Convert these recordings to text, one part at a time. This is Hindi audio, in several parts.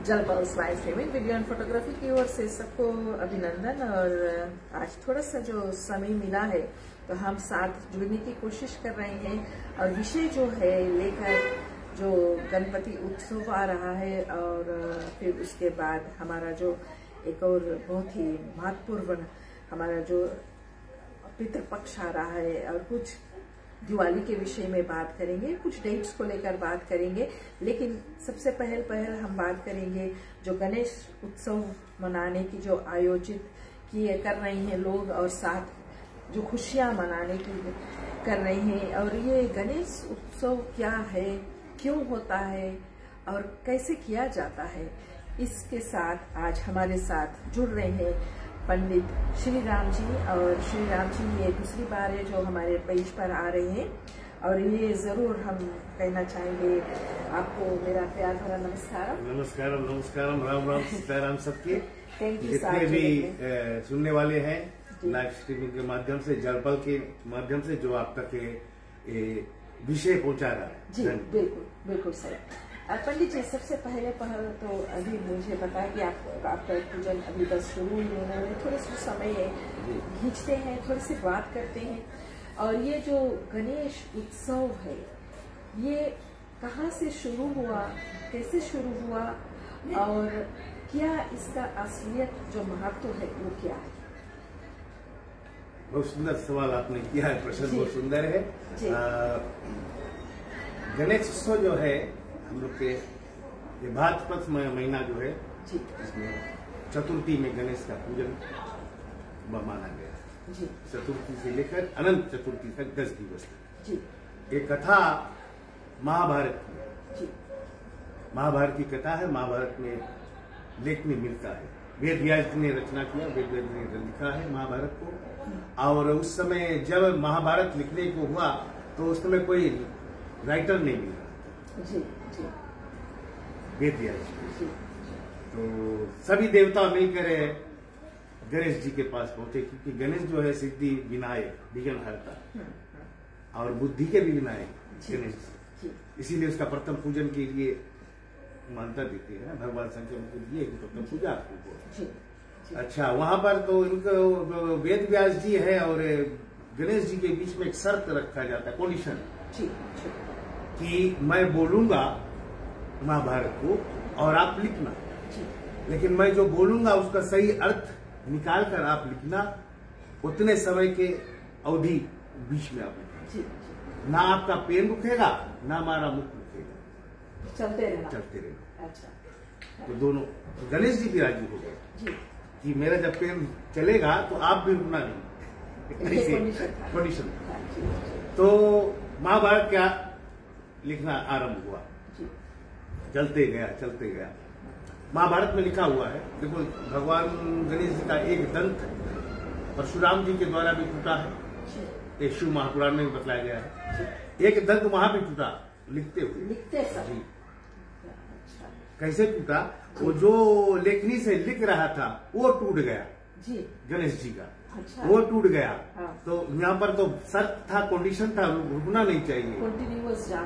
जलपाल smile filming video and photography की ओर से सबको अभिनंदन। और आज थोड़ा सा जो समय मिला है तो हम साथ जुड़ने की कोशिश कर रहे हैं और विषय जो है लेकर जो गणपति उत्सव आ रहा है और फिर उसके बाद हमारा जो एक और बहुत ही महत्वपूर्ण हमारा जो पितृपक्ष आ रहा है और कुछ दिवाली के विषय में बात करेंगे, कुछ डेट्स को लेकर बात करेंगे। लेकिन सबसे पहल हम बात करेंगे जो गणेश उत्सव मनाने की जो आयोजित किए कर रहे हैं लोग और साथ जो खुशियां मनाने की कर रहे हैं। और ये गणेश उत्सव क्या है, क्यों होता है और कैसे किया जाता है, इसके साथ आज हमारे साथ जुड़ रहे हैं पंडित श्री राम जी। और श्री राम जी ये दूसरी बार है जो हमारे पेज पर आ रहे हैं और ये जरूर हम कहना चाहेंगे आपको मेरा प्यार भरा नमस्कार। नमस्कारम नमस्कारम, राम राम सीताराम सबके। Thank you. जितने भी सुनने वाले हैं लाइव स्ट्रीमिंग के माध्यम से, जलपल के माध्यम से जो आप तक विषय पहुंचा रहा है। जी बिल्कुल बिल्कुल सर। पंडित जी सबसे पहले तो अभी मुझे बताया कि आपका पूजन अभी बस शुरू ही होने में थोड़े से समय है, खींचते हैं, थोड़ी सी बात करते हैं। और ये जो गणेश उत्सव है ये कहाँ से शुरू हुआ, कैसे शुरू हुआ और क्या इसका असलियत जो महत्व है वो क्या है? बहुत सुंदर सवाल आपने किया है, प्रश्न बहुत सुंदर है। गणेश उत्सव जो है हम लोग के ये भाद्रपद महीना जो है इसमें चतुर्थी में गणेश का पूजन माना गया। चतुर्थी से लेकर अनंत चतुर्थी तक 10 दिवस तक। एक कथा महाभारत की, महाभारत की कथा है। महाभारत में लेख में मिलता है, वेद व्यास ने रचना किया, वेद व्यास ने लिखा है महाभारत को। और उस समय जब महाभारत लिखने को हुआ तो उस समय कोई राइटर नहीं मिला वेद व्यास। तो सभी देवता मिलकर गणेश जी के पास पहुंचे, क्योंकि गणेश जो है सिद्धि विनायक, विघ्न हरता और बुद्धि के भी विनायक गणेश जी। इसीलिए उसका प्रथम पूजन के लिए मान्यता देते हैं भगवान शंकर को दिए प्रथम पूजा आपको। अच्छा, वहां पर तो इनको वेद व्यास जी है और गणेश जी के बीच में एक शर्त रखा जाता है, कंडीशन, कि मैं बोलूंगा महाभारत को और आप लिखना, लेकिन मैं जो बोलूंगा उसका सही अर्थ निकाल कर आप लिखना। उतने समय के अवधि बीच में आप लिखना, ना आपका पेन रुकेगा ना हमारा मुख रुकेगा, चलते रहना। अच्छा। तो दोनों गणेश जी भी राजी हो गए कि मेरा जब पेन चलेगा तो आप भी रुकना नहीं, कंडीशन। तो महाभारत क्या लिखना आरंभ हुआ, चलते गया। महाभारत में लिखा हुआ है, देखो भगवान गणेश जी का एक दंत परशुराम जी के द्वारा भी टूटा है, एक शिव महापुराण में भी बताया गया है। एक दंत वहां भी टूटा लिखते हुए। जी। कैसे टूटा? वो जो लेखनी से लिख रहा था वो टूट गया गणेश जी का। अच्छा। वो टूट गया। हाँ। तो यहाँ पर तो शर्त था, कंडीशन था, रुकना नहीं चाहिए।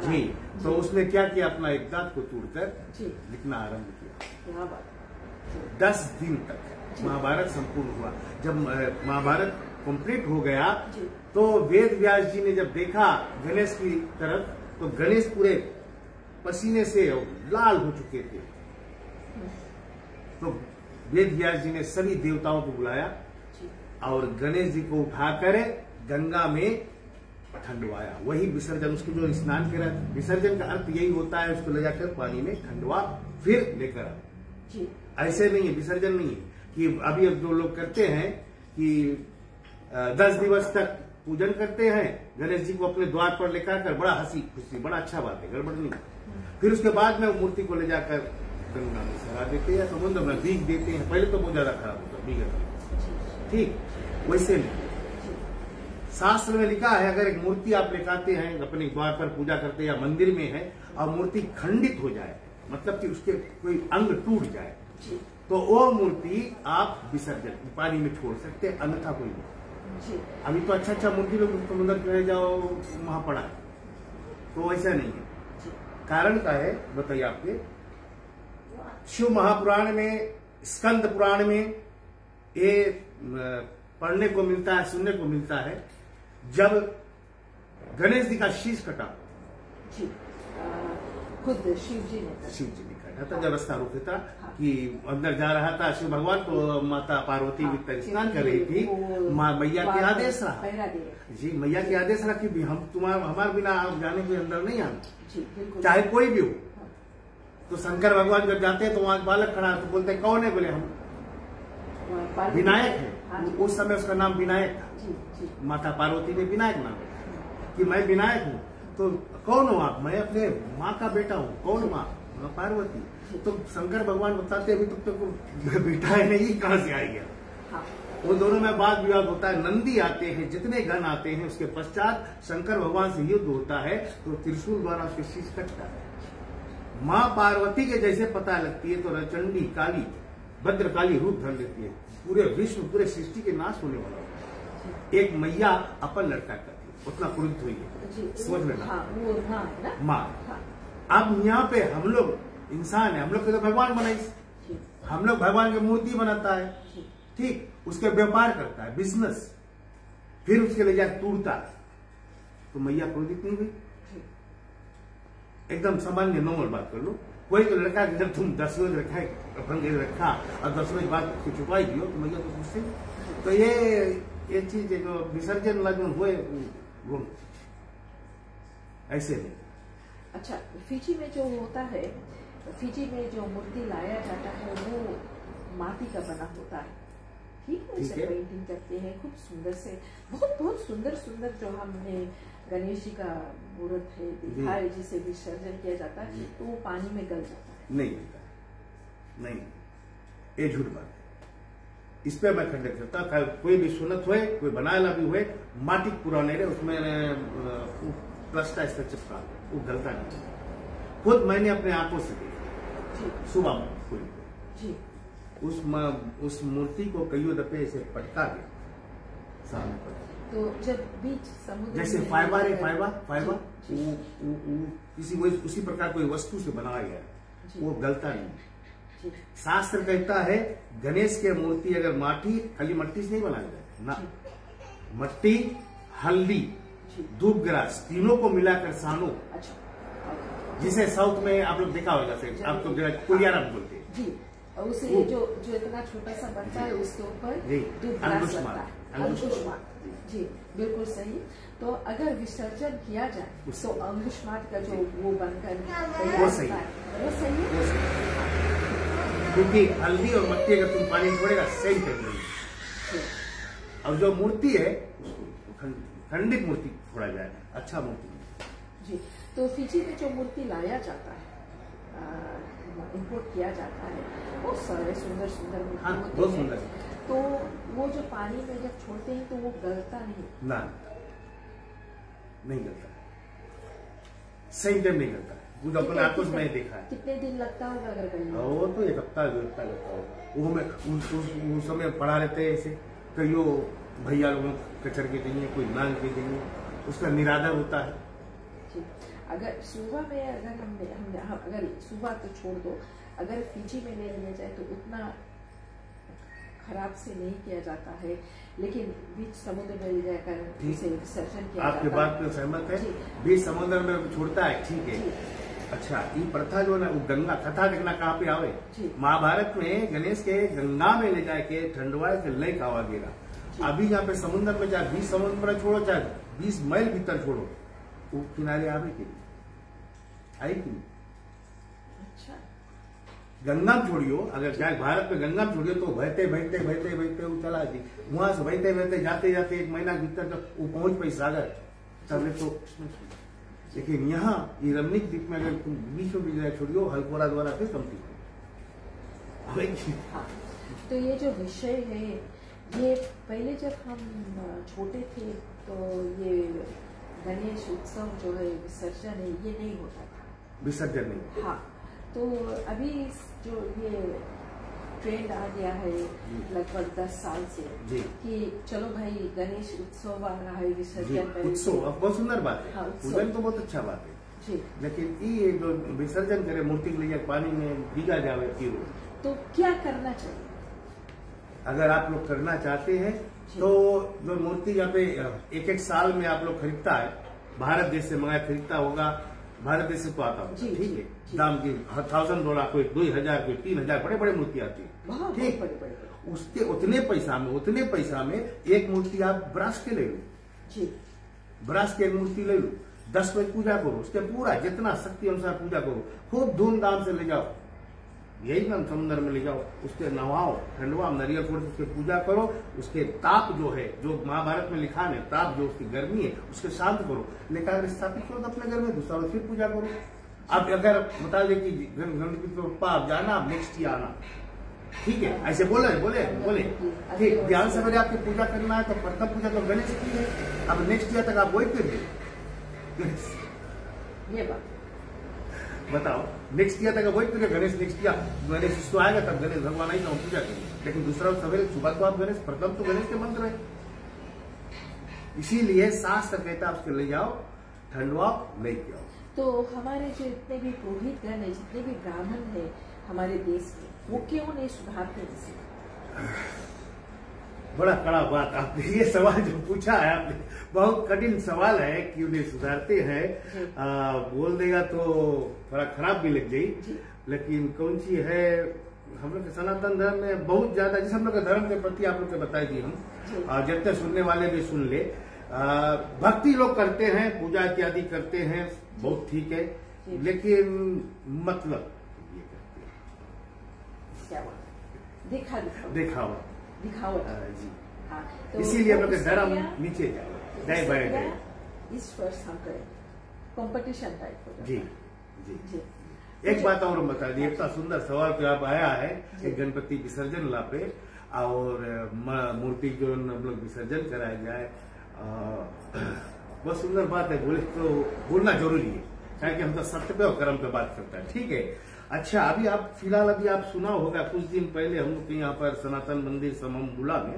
जी। तो उसने क्या किया, अपना एक दांत को तोड़कर लिखना आरंभ किया। 10 दिन तक महाभारत संपूर्ण हुआ। जब महाभारत कंप्लीट हो गया तो वेद व्यास जी ने जब देखा गणेश की तरफ तो गणेश पूरे पसीने से लाल हो चुके थे। तो वेद व्यास जी ने सभी देवताओं को बुलाया और गणेश जी को उठाकर गंगा में खंडवाया। वही विसर्जन, उसको जो स्नान करा, विसर्जन का अर्थ यही होता है, उसको ले जाकर पानी में खंडवा फिर लेकर आओ। ऐसे नहीं है, विसर्जन नहीं है कि अभी अब जो लोग करते हैं कि 10 दिवस तक पूजन करते हैं, गणेश जी को अपने द्वार पर लेकर आकर, बड़ा हंसी खुशी, बड़ा अच्छा बात है, गड़बड़ नहीं। फिर उसके बाद में मूर्ति को ले जाकर गंगा में सरा देते हैं, समुद्र में भीग देते हैं। पहले तो बहुत ज्यादा खराब होता भीग, ठीक वैसे नहीं। शास्त्र में लिखा है, अगर एक मूर्ति आप लेकर हैं अपने द्वार पर पूजा करते या मंदिर में है और मूर्ति खंडित हो जाए, मतलब कि उसके कोई अंग टूट जाए, तो वो मूर्ति आप विसर्जन पानी में छोड़ सकते, अन्यथा कोई नहीं। अभी तो अच्छा मूर्ति लोग समुद्र में जाओ वहां पड़ा है, तो ऐसा नहीं है। कारण क्या है बताइए आपके? शिव महापुराण में, स्कंद पुराण में ये पढ़ने को मिलता है, सुनने को मिलता है। जब गणेश जी का शीश कटा, जी, खुद शिव जी ने काटा था। जब रास्ता रोके था कि अंदर जा रहा था शिव भगवान, तो माता पार्वती भी स्नान कर रही थी। माँ मैया के आदेश रहा, जी मैया के आदेश रहा कि हम हमारे बिना आप जाने के अंदर नहीं आना, चाहे कोई भी हो। तो शंकर भगवान जब जाते हैं तो वहां बालक खड़ा, तो बोलते कौन है? बोले हम विनायक है। उस समय उसका नाम विनायक था। माता पार्वती ने विनायक नाम कि मैं विनायक हूँ। तो कौन हो आप? मैं अपने माँ का बेटा हूँ। कौन माँ? पार्वती। तो शंकर भगवान बताते अभी तक तो बेटा है नहीं, कहाँ से आ गया? वो दोनों में वाद विवाद होता है। नंदी आते हैं, जितने गण आते हैं, उसके पश्चात शंकर भगवान से युद्ध होता है, तो त्रिशूल द्वारा उसके शीश कटता है। माँ पार्वती के जैसे पता लगती है तो रचंडी काली, भद्रकाली रूप धर लेती है। पूरे विश्व, पूरे सृष्टि के नाश होने वाला एक मैया अपन लड़का करती है, उतना क्रुद्ध हुई है, समझ लेना माँ। अब यहाँ पे हम लोग इंसान है, हम लोग तो भगवान बनाई, हम लोग भगवान की मूर्ति बनाता है, ठीक, उसके व्यापार करता है, बिजनेस, फिर उसके ले जाकर टूटता है। तो मैया क्रोधित नहीं हुई? एकदम सामान्य नॉर्मल बात कर लो। कोई तो लड़का जब तुम 10 रोज रखा और 10 रोज बाद छुपाई दियो तो मैया तो गुस्से। तो ये चीज जो विसर्जन लगन हुए वो ऐसे नहीं। अच्छा, फिजी में जो होता है, फिजी में जो मूर्ति लाया जाता है वो माटी का बना होता है, ठीक है? उसे पेंटिंग करते हैं खूब सुंदर से, बहुत सुंदर जो हमने गणेश जी का मूर्त है देखा है, जिसे विसर्जन किया जाता है, तो वो पानी में गल जाता है। नहीं गलता, नहीं, ये झूठ बात है। इस पे मैं खंडन करता। कोई भी सुनत हुए, कोई बनाया भी हुए, माटी पुराने रहे, उसमें प्लस्टा इस चिपका, वो गलता नहीं। खुद मैंने अपने आंखों से देखा सुबह में, उस मूर्ति को कईयों दफे से पटका गया सामने पर। तो जब बीच समुद्र जैसे फाइबर है, फाइबर किसी उसी प्रकार कोई वस्तु से बनाया गया, वो गलता नहीं। शास्त्र कहता है गणेश की मूर्ति अगर माटी, खाली मट्टी से नहीं बनाया जाए ना, मट्टी, हल्दी, धूप ग्रास तीनों को मिलाकर सानो, जिसे साउथ में आप लोग देखा होगा, आप तो कुलियारम बोलते हैं जी, और उसे जो इतना छोटा सा बनता है उसके ऊपर धूप ग्रास लगता है, अंकुशमात। जी बिल्कुल सही। तो अगर विसर्जन किया जाए तो अंकुशमात का जो वो बनकर तैयार होता है वो सही है, क्योंकि हल्दी और मट्टी अगर तुम पानी छोड़ेगा सेम टेक्नोलॉजी। और जो मूर्ति है उसको खंडित मूर्ति छोड़ा जाए, अच्छा मूर्ति। जी, तो फिजी में जो मूर्ति लाया जाता है, इंपोर्ट किया जाता है, बहुत सारे सुंदर मूर्ति बहुत सुंदर। तो वो जो पानी में जब छोड़ते हैं तो वो गलता नहीं? ना, नहीं गलता, सही टाइम नहीं गलता। वो अपने आंखों से मैंने देखा है। कितने दिन लगता होगा अगर गलना? वो तो 1 हफ्ता लगता होगा। वो हमें उस समय पढ़ा रहते हैं, ऐसे कईयों भैया लोगों कचर के चाहिए, कोई नांग के चाहिए, उसका निरादर होता है। अगर सुबह में अगर सुबह तो छोड़ दो, अगर फिजी में ले लिया जाए तो उतना खराब से नहीं किया जाता है, लेकिन बीच समुद्र में ले जाकर उसे विसर्जन किया आपके बात पे सहमत है। बीच समुद्र में छोड़ता है, ठीक है। अच्छा, ये प्रथा जो है वो गंगा कथा देखना कहाँ पे आवे? महाभारत में गणेश के गंगा में ले जाके ठंडवाए के लय खावा गिरा। अभी यहाँ पे समुद्र में, चाहे 20 समुद्र में छोड़ो, चाहे 20 मील भीतर छोड़ो, वो किनारे आवे के आई कि नहीं? अच्छा, गंगा में छोड़ियो, अगर चाहे भारत में गंगा में छोड़ियो तो बहते वो चला जी, वहां से बहते जाते 1 महीना भीतर तक वो पहुंच पाई सागर, तब तो। लेकिन यहाँ ये रमणीक द्वीप में अगर तुम बीच में छोड़ियो हल्कोरा द्वारा फिर कमती। तो ये जो विषय है, ये पहले जब हम छोटे थे तो ये गणेश उत्सव जो है, विसर्जन है, ये नहीं होता था। विसर्जन नहीं? हाँ, तो अभी जो ये ट्रेंड आ गया है लगभग 10 साल से कि चलो भाई गणेश उत्सव आ रहा है, विसर्जन उत्सव, अब बहुत सुंदर बात है। हाँ, पूजन तो बहुत अच्छा बात है। जी। लेकिन ये जो विसर्जन करे मूर्ति के लिए पानी में भीगा जावे फिर, तो क्या करना चाहिए? अगर आप लोग करना चाहते हैं तो जो मूर्ति यहाँ पे एक एक साल में आप लोग खरीदता है, भारत देश से मंगाया खरीदता होगा, भारत देश से तो आता होगा, ठीक है, दाम की $1000, कोई 2000, कोई 3000, बड़े बड़े मूर्ति आती है, ठीक। उसके उतने पैसा में एक मूर्ति आप ब्रास के ले लो, ब्रास की एक मूर्ति ले लो, 10 बजे पूजा करो, उसके पूरा जितना शक्ति अनुसार पूजा करो, खूब धूमधाम से ले जाओ, यही ना समुद्र में ले जाओ, उसके नवाओ, ठंडवा, नारियल फोड़, उसके पूजा करो, उसके ताप जो है, जो महाभारत में लिखा है ताप, जो उसकी गर्मी है उसके शांत करो, लेकर स्थापित करो अपने घर में, दूसरा फिर पूजा करो। अब अगर बता दें कि गणपति बप्पा आप जाना, आप नेक्स्ट ईयर आना, ठीक है, ऐसे बोले ठीक, ध्यान से मेरे आपकी पूजा करना है तो प्रथम पूजा तो गणेश की है, अब नेक्स्ट ईयर तक आप वही करिए, ये बात बताओ, नेक्स्ट ईयर तक वही पूजा, गणेश नेक्स्ट ईयर गणेश तो आएगा तब गणेश भगवान आई तो पूजा करेंगे, लेकिन दूसरा सवेरे सुबह तो आप गणेश, प्रथम तो गणेश के मंत्र है, इसीलिए शास्त्र कहता है उसके ले जाओ, ठंडवाओ, लेके आओ। तो हमारे जो इतने भी पुरोहित गण है, जितने भी ब्राह्मण है हमारे देश में, वो क्यों नहीं सुधारते? इसे बड़ा कड़ा बात आपने ये सवाल जो पूछा है आपने, बहुत कठिन सवाल है, क्यों नहीं सुधारते हैं, बोल देगा तो थोड़ा खराब भी लग जाए, लेकिन कौन सी है, हम लोग के सनातन धर्म में बहुत ज्यादा, जैसे हम लोग के धर्म के प्रति आप लोग को बताई दी हम, जितने सुनने वाले भी सुन ले, भक्ति लोग करते हैं, पूजा इत्यादि करते हैं, बहुत ठीक है, लेकिन मतलब ये करते हैं दिखावा जी, तो इसीलिए हम लोग धर्म नीचे जाए बाय डे, इस वर्ष हम करें कंपटीशन टाइप हो जी जी जी। एक बात और बता दी, इतना सुंदर सवाल पे आप आया है कि गणपति विसर्जन ला पे और मूर्ति जो हम लोग विसर्जन कराया जाए, बहुत सुंदर बात है, बोले तो बोलना जरूरी है, क्या कि हम तो सत्य पे और कर्म पे बात करता है, ठीक है। अच्छा, अभी आप फिलहाल अभी आप सुना होगा कुछ दिन पहले हम लोग के यहाँ पर सनातन मंदिर सममबुला में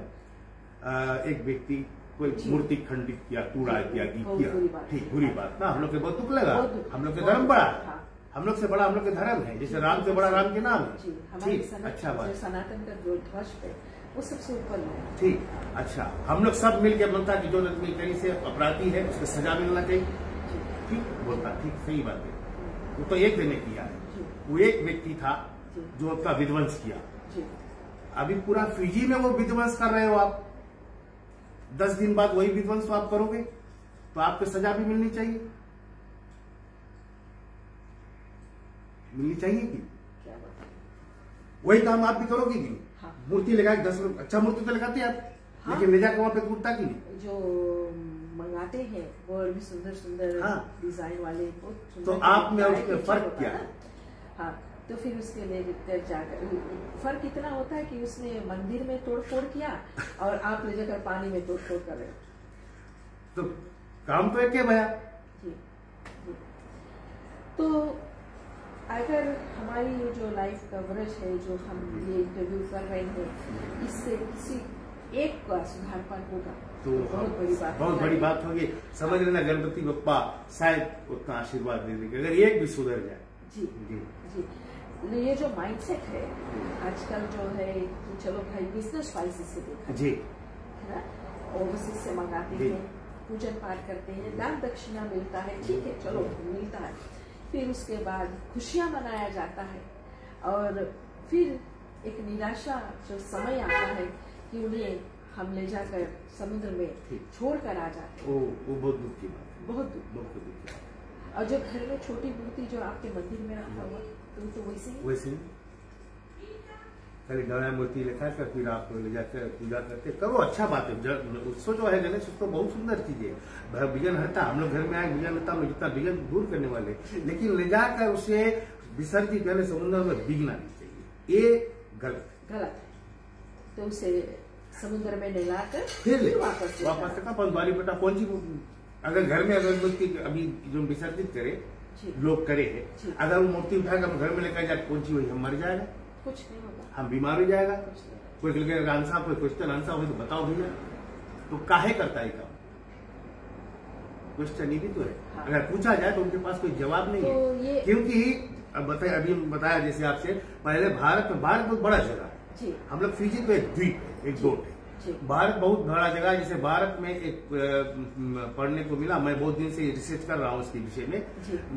एक व्यक्ति कोई मूर्ति खंडित किया, टूड़ा इत्यादि किया, ठीक, बुरी बात ना, हम लोग के बहुत दुख लगा, हम लोग के धर्म बड़ा, हम लोग से बड़ा हम लोग के धर्म है, जैसे राम से बड़ा राम के नाम है, ठीक, अच्छा बात, सनातन का जो ध्वज है वो सबसे ऊपर है, ठीक, अच्छा, हम लोग सब मिलकर बोलता कि जो आदमी कहीं से अपराधी है उसको सजा मिलना चाहिए, ठीक बोलता, ठीक, सही बात है, वो तो एक दिन ने किया है, वो एक व्यक्ति था जो आपका विध्वंस किया, अभी पूरा फिजी में वो विध्वंस कर रहे हो आप, 10 दिन बाद वही विध्वंस तो आप करोगे, तो आपको सजा भी मिलनी चाहिए कि वही काम आप भी करोगे कि हाँ। मूर्ति लगा 10 रुपए, अच्छा मूर्ति तो लगाते हैं आप, हाँ। लेकिन ले जाकर वहां पे टूटता कि नहीं, जो मंगाते हैं वो भी सुंदर सुंदर हाँ। डिजाइन वाले, तो आप में उसमें फर्क क्या है? हाँ, तो फिर उसके लिए जाकर फर्क इतना होता है कि उसने मंदिर में तोड़फोड़ किया और आप ले जाकर पानी में तोड़फोड़ कर रहे हो, तो काम तो एक है भैया। जी। तो अगर हमारी ये जो लाइफ कवरेज है, जो हम ये इंटरव्यू कर रहे हैं, इससे किसी एक का सुधारपन होगा तो बहुत बड़ी बात होगी, समझ लेना गणपति बप्पा शायद उतना आशीर्वाद दे देंगे अगर एक भी सुधर जाए। जी जी जी। ये जो माइंडसेट है आजकल जो है कि चलो भाई बिजनेस वाइज से देखा जी है ना, ओवरसीज से मंगाते हैं, पूजन पाठ करते हैं, दान दक्षिणा मिलता है, ठीक है, चलो मिलता है, फिर उसके बाद खुशियां मनाया जाता है, और फिर एक निराशा जो समय आता है कि उन्हें हम ले जाकर समुद्र में छोड़ कर आ जाते हैं, वो बहुत दुख की बात है, बहुत दुख। और जो घर में छोटी मूर्ति जो आपके मंदिर में रखा हुआ तो वैसे ही खाली गणा मूर्ति लेखा कर फिर आप ले जाकर पूजा करते करो, अच्छा बात है। उत्सव जो है गणेश उत्सव बहुत सुंदर चीज है, विघ्न हरता, हम लोग घर में आए विघ्न हरता में जितना विघ्न दूर करने वाले, लेकिन ले जाकर उसे विसर्जित करने समुद्र में भीगना नहीं चाहिए, ये गलत है। तो उसे समुद्र में नहलाकर फिर वापस पंचवारी बेटा कौन सी, अगर घर में अगर मूर्ति अभी जो विसर्जित करे लोग करे है, अगर वो मूर्ति उठाकर घर में लेकर जाए कौन सी वही हम मर जाएगा, कुछ नहीं होगा, हम बीमार हो जाएगा, कोई आंसर कोई क्वेश्चन आंसर हो तो बताओ भैया, तो काहे करता है काम, क्वेश्चन ही भी तो है। हाँ। अगर पूछा जाए तो उनके पास कोई जवाब नहीं तो है, क्योंकि अब अभी बताया जैसे आपसे, पहले भारत बहुत बड़ा जगह है। हम लोग फिजी तो एक द्वीप है, एक बोट है। भारत बहुत बड़ा जगह है। जैसे भारत में एक पढ़ने को मिला, मैं बहुत दिन से रिसर्च कर रहा हूँ इसके विषय में,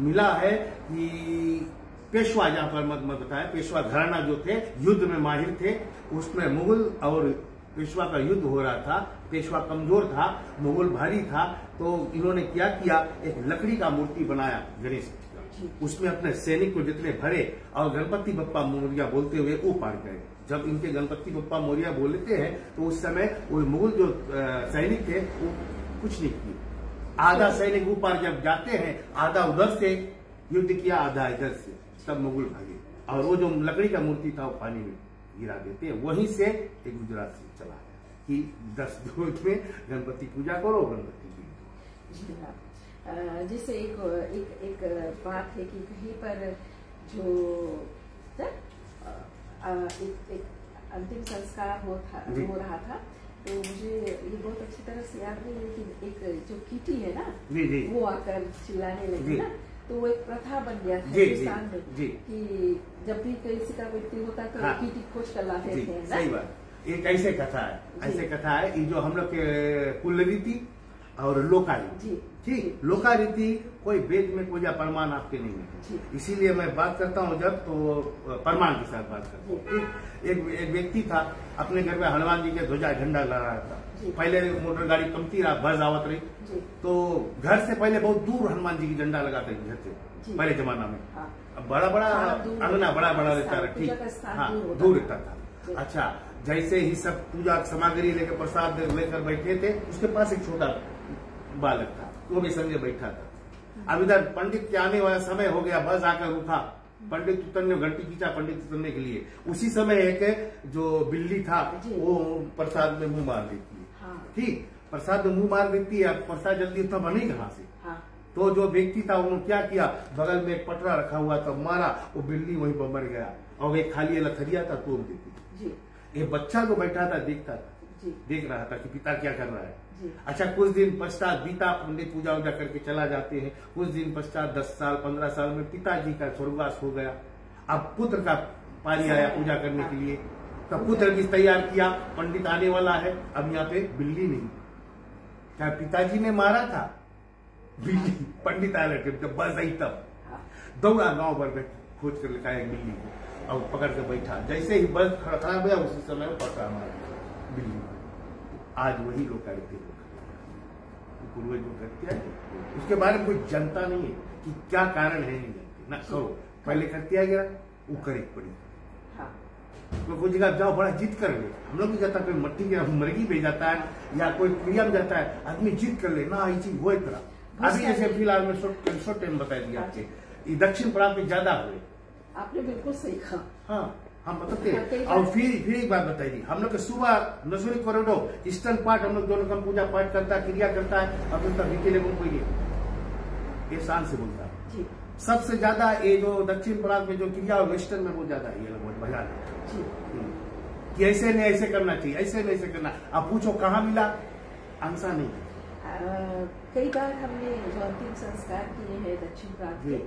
मिला है कि पेशवा, जहाँ पर मत बताया, पेशवा घराना जो थे युद्ध में माहिर थे, उसमें मुगल और पेशवा का युद्ध हो रहा था। पेशवा कमजोर था, मुगल भारी था, तो इन्होंने क्या किया, एक लकड़ी का मूर्ति बनाया गणेश जी का, उसमें अपने सैनिक को जितने भरे और गणपति बप्पा मौर्य बोलते हुए वो पार गए। जब इनके गणपति बप्पा मौर्य बोलते हैं तो उस समय वो मुगल जो सैनिक थे वो कुछ नहीं किए। आधा सैनिक ऊपर जब जाते हैं, आधा उधर से युद्ध किया, आधा इधर से, तब मुगल भागे। और वो जो लकड़ी का मूर्ति था वो पानी में गिरा देते हैं। वहीं से एक गुजरात से चला कि 10 रोज में गणपति पूजा करो, गणपति जी। जैसे एक बात है कि कहीं पर जो एक अंतिम संस्कार हो रहा था, तो मुझे ये बहुत अच्छी तरह से याद नहीं है, लेकिन एक जो कीटी है ना, वो आकर चिल्लाने लगी ना, तो वो एक प्रथा बन गया था हिंदुस्तान में कि जब भी किसी का मृत्यु होता तो हाँ, कीटी खोज कर लाते थे। सही बात। एक ऐसे कथा है, ऐसे कथा है, ये जो हम लोग के कुल रीति और लोका रीति, ठीक, लोका रीति कोई वेद में कोई प्रमाण आपके नहीं है, इसीलिए मैं बात करता हूँ जब तो प्रमाण के साथ बात करता हूँ। एक व्यक्ति था, अपने घर में हनुमान जी के ध्वजा झंडा लगा रहा था। पहले मोटर गाड़ी कमती रहा, बस आवत रही, तो घर से पहले बहुत दूर हनुमान जी की झंडा लगाते घर से, पहले जमाना में। अब बड़ा बड़ा अंगना बड़ा रहता था, ठीक, हाँ, दूर रहता था। अच्छा, जैसे ही सब पूजा सामग्री लेकर प्रसाद लेकर बैठे थे, उसके पास एक छोटा बालक था, वो भी संगे बैठा था। अब इधर पंडित के आने वाला समय हो गया, बस आकर रुका, पंडित उतरने, घंटी खींचा पंडित उतरने के लिए। उसी समय एक जो बिल्ली था वो प्रसाद में मुंह मार देती है, ठीक, प्रसाद में मुंह मार देती है। प्रसाद जल्दी उतना बनी कहाँ से, तो जो व्यक्ति था उन्होंने क्या किया, बगल में एक पटरा रखा हुआ था, मारा, वो बिल्ली वहीं पर मर गया। और एक खाली लथरिया था, तोड़ देती। ये बच्चा जो बैठा था देखता था, देख रहा था कि पिता क्या कर रहा है। अच्छा, कुछ दिन पश्चात बीता, पंडित पूजा वूजा करके चला जाते हैं। कुछ दिन पश्चात 10 साल 15 साल में पिताजी का स्वर्गवास हो गया। अब पुत्र का पारी आया पूजा करने के लिए, तब पुत्र भी तैयार किया, पंडित आने वाला है। अब यहाँ पे बिल्ली नहीं, क्या पिताजी ने मारा था, बिल्ली, पंडित आ रहे थे, जब बस आई तब दौड़ा गांव भर खोज कर लेकर एक बिल्ली को और पकड़ कर बैठा। जैसे ही बस खराब हुआ उसी समय पकड़ा मारा बिल्ली। आज वही लोग करते हैं, पूर्वज जो करते हैं, उसके बारे में कोई जानता नहीं है कि क्या कारण है, नहीं जानते ना। करो पहले करते गया, वो करे पड़ी, कोई जगह जाओ बड़ा जिद कर ले। हम लोग भी जाता, कोई मट्टी के मरगी भेज जाता है या कोई क्रिया में जाता है, आदमी जिद कर ले ना, ये चीज वो तरह। अभी जैसे फिलहाल में शॉर्ट टाइम बता दिया आपसे, ये दक्षिण प्रांत में ज्यादा हुए। आपने बिल्कुल सही कहा। हाँ, हम बताते हैं। और फिर एक बात बताइए, हम लोग सुबह नसूरी कॉरिडोर ईस्टर्न पार्ट हम लोग दोनों का पूजा पाठ करता है, क्रिया करता है, और उनका बीते कोई ये शान से बोलता है। सबसे ज्यादा ये जो दक्षिण प्रांत में जो क्रिया और वेस्टर्न में बहुत ज्यादा है, ये लोग भजा कि ऐसे नहीं ऐसे करना चाहिए, ऐसे नहीं ऐसे करना। अब पूछो कहाँ मिला, आंसर नहीं। कई बार हमने जो अंतिम संस्कार किए हैं दक्षिण प्रांत के,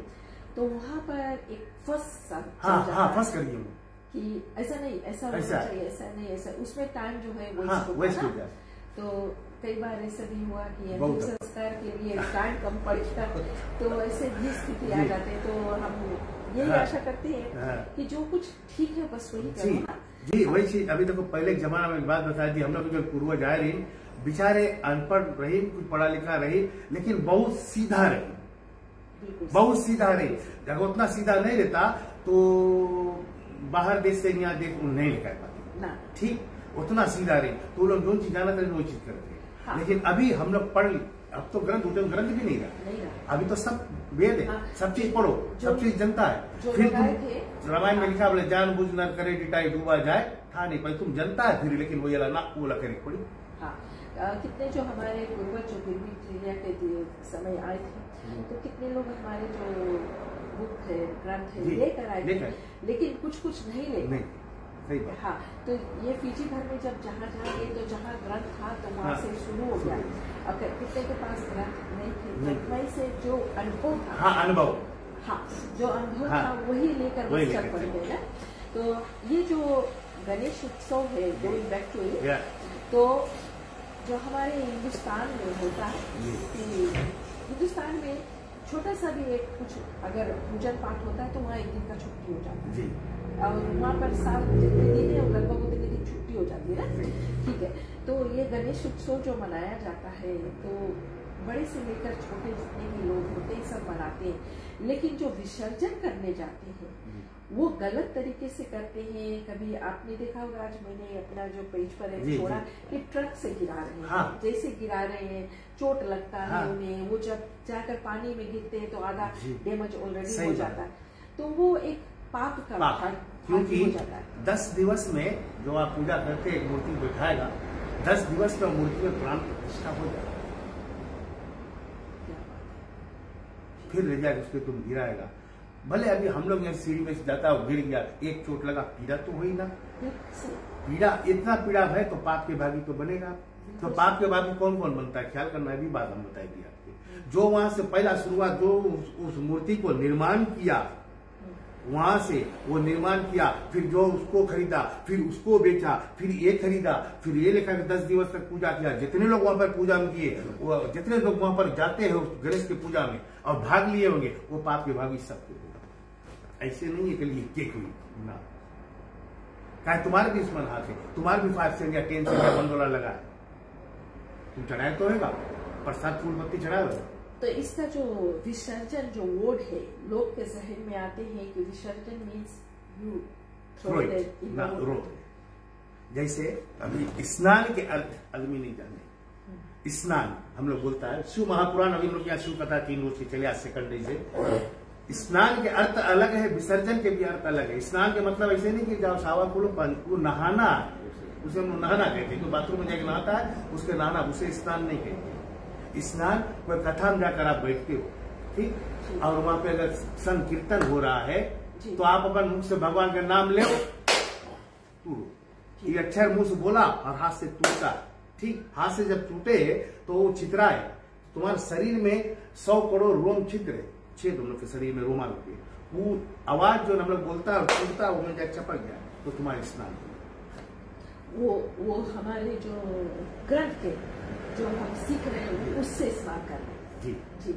तो वहाँ पर एक फंस करिए कि ऐसा नहीं, ऐसा होना चाहिए, ऐसा नहीं, ऐसा, उसमें टाइम जो है वेस्ट हो गया। तो कई बार ऐसा भी हुआ कि अंतिम संस्कार के लिए टाइम कम पड़ गया, तो ऐसे भी स्थिति आ जाते। तो हम यही आशा करते हैं कि जो कुछ ठीक है बस वही करो। जी, वही चीज। अभी देखो, पहले के जमाना में बात बता दी, हम लोग जो पूर्वज आए रही, बेचारे अनपढ़ रही, कुछ पढ़ा लिखा रही, लेकिन बहुत सीधा रही, बहुत सीधा रही। अगर उतना सीधा नहीं रहता तो बाहर देश से यहाँ देश नहीं निकाल पाते, ठीक, उतना सीधा रहे तो लोग जो चीज जाना वो चीज करते हैं। लेकिन अभी हम लोग पढ़, अब तो ग्रंथ भी नहीं रहा, अभी तो सब वेद है, सब चीज पढ़ो, सब चीज जनता है। फिर रामायण में लिखा बोले जान बुझ न करे डिटाई डूबा जाए, था नहीं पर तुम जनता है फिर, लेकिन वो ये ना वो करे पड़ी। कितने जो हमारे पूर्वज जो गिरवी के समय आए थे, तो कितने लोग हमारे जो बुक है, ग्रंथ है, लेकर आए थे, लेकिन कुछ नहीं लेकर सही बात। हाँ, तो ये फीजी भर में जब जहाँ गए तो जहाँ ग्रंथ था तो वहाँ से शुरू हो गया। अब कितने के पास ग्रंथ नहीं थे, वहीं से जो अनुभव था, हाँ अनुभव, हाँ जो अनुभव था वही लेकर वो चल पड़ते हैं। तो ये जो गणेश उत्सव है, गोइंग बैक टू इट, तो जो हमारे हिंदुस्तान में होता है कि हिंदुस्तान में छोटा सा भी एक कुछ अगर पूजन पाठ होता है तो वहाँ एक दिन का छुट्टी हो जाता है, और वहाँ पर साल जितने दिन है लगभग उतने दिन छुट्टी हो जाती है ना, ठीक है। तो ये गणेश उत्सव जो मनाया जाता है तो बड़े से लेकर छोटे जितने भी लोग होते हैं सब मनाते हैं, लेकिन जो विसर्जन करने जाते हैं वो गलत तरीके से करते हैं। कभी आपने देखा होगा, आज मैंने अपना जो पेज पर है छोड़ा कि ट्रक से गिरा रहे हैं, हाँ। जैसे गिरा रहे हैं, चोट लगता है उन्हें, वो जब जाकर पानी में गिरते हैं तो आधा डैमेज ऑलरेडी हो जाता है, तो वो एक पाप का क्योंकि 10 दिवस में जो आप पूजा करते हैं, एक मूर्ति बैठाएगा, 10 दिवस में मूर्ति में प्राण प्रतिष्ठा हो जाएगा, फिर ले जाकर उसके तुम गिराएगा। भले अभी हम लोग यहाँ सीढ़ी में जाता है, गिर गया, एक चोट लगा, पीड़ा तो हुई ना, पीड़ा इतना पीड़ा है तो पाप के भागी तो बनेगा। तो पाप के भागी कौन कौन बनता है, ख्याल करना भी बात हम बताएगी आपके। जो वहां से पहला शुरुआत, जो उस मूर्ति को निर्माण किया, वहां से वो निर्माण किया, फिर जो उसको खरीदा, फिर उसको बेचा, फिर ये खरीदा, फिर ये लेकर 10 दिवस तक पूजा किया। जितने लोग वहां पर पूजा में किए, जितने लोग वहां पर जाते हैं उस गणेश की पूजा में और भाग लिए होंगे, वो पाप के भागी सबके होगा। ऐसे नहीं है कि ये केक हुई ना, चाहे तुम्हारे भी इसमें हाथ है, तुम्हारे भी 5 सेंट या 10 सेंट या $1 लगा है, तुम चढ़ाए तो होगा, प्रसाद फूल पत्ती चढ़ाए होगा। तो इसका जो विसर्जन जो वर्ड है, लोग के जहन में आते हैं कि विसर्जन मीन्स यू थ्रो इट, जैसे अभी स्नान के अर्थ आदमी नहीं जाने। स्नान हम लोग बोलता है, शिव महापुराण, अभी हम लोग यहाँ शिव कथा 3 रोज की चले, आज सेकंड डे से। स्नान के अर्थ अलग है, विसर्जन के भी अर्थ अलग है। स्नान के मतलब ऐसे नहीं कि जाओ सावा खोलो, वो नहाना, उसे हम नहाना कहते हैं। तो बाथरूम में जाकर नहाता है उसके नहाना, उसे स्नान नहीं कहते। स्नान कोई कथा में जाकर आप बैठते हो, ठीक, और वहां पे अगर संकीर्तन हो रहा है तो आप अपन मुख से भगवान का नाम ले, ये अक्षर मुंह से बोला और हाथ से टूटा, ठीक, हाथ से जब टूटे तो वो छितरा है, तुम्हारे शरीर में 100 करोड़ रोम छिद्र है, छेद हम लोग के शरीर में रोमा होती है, वो आवाज जो हम लोग बोलता है टूटता है, वो में जाकर चपक गया तो तुम्हारे स्नान। वो हमारे जो ग्रंथ के जो हम सीख रहे हैं उससे स्नान कर रहे हैं। जी जी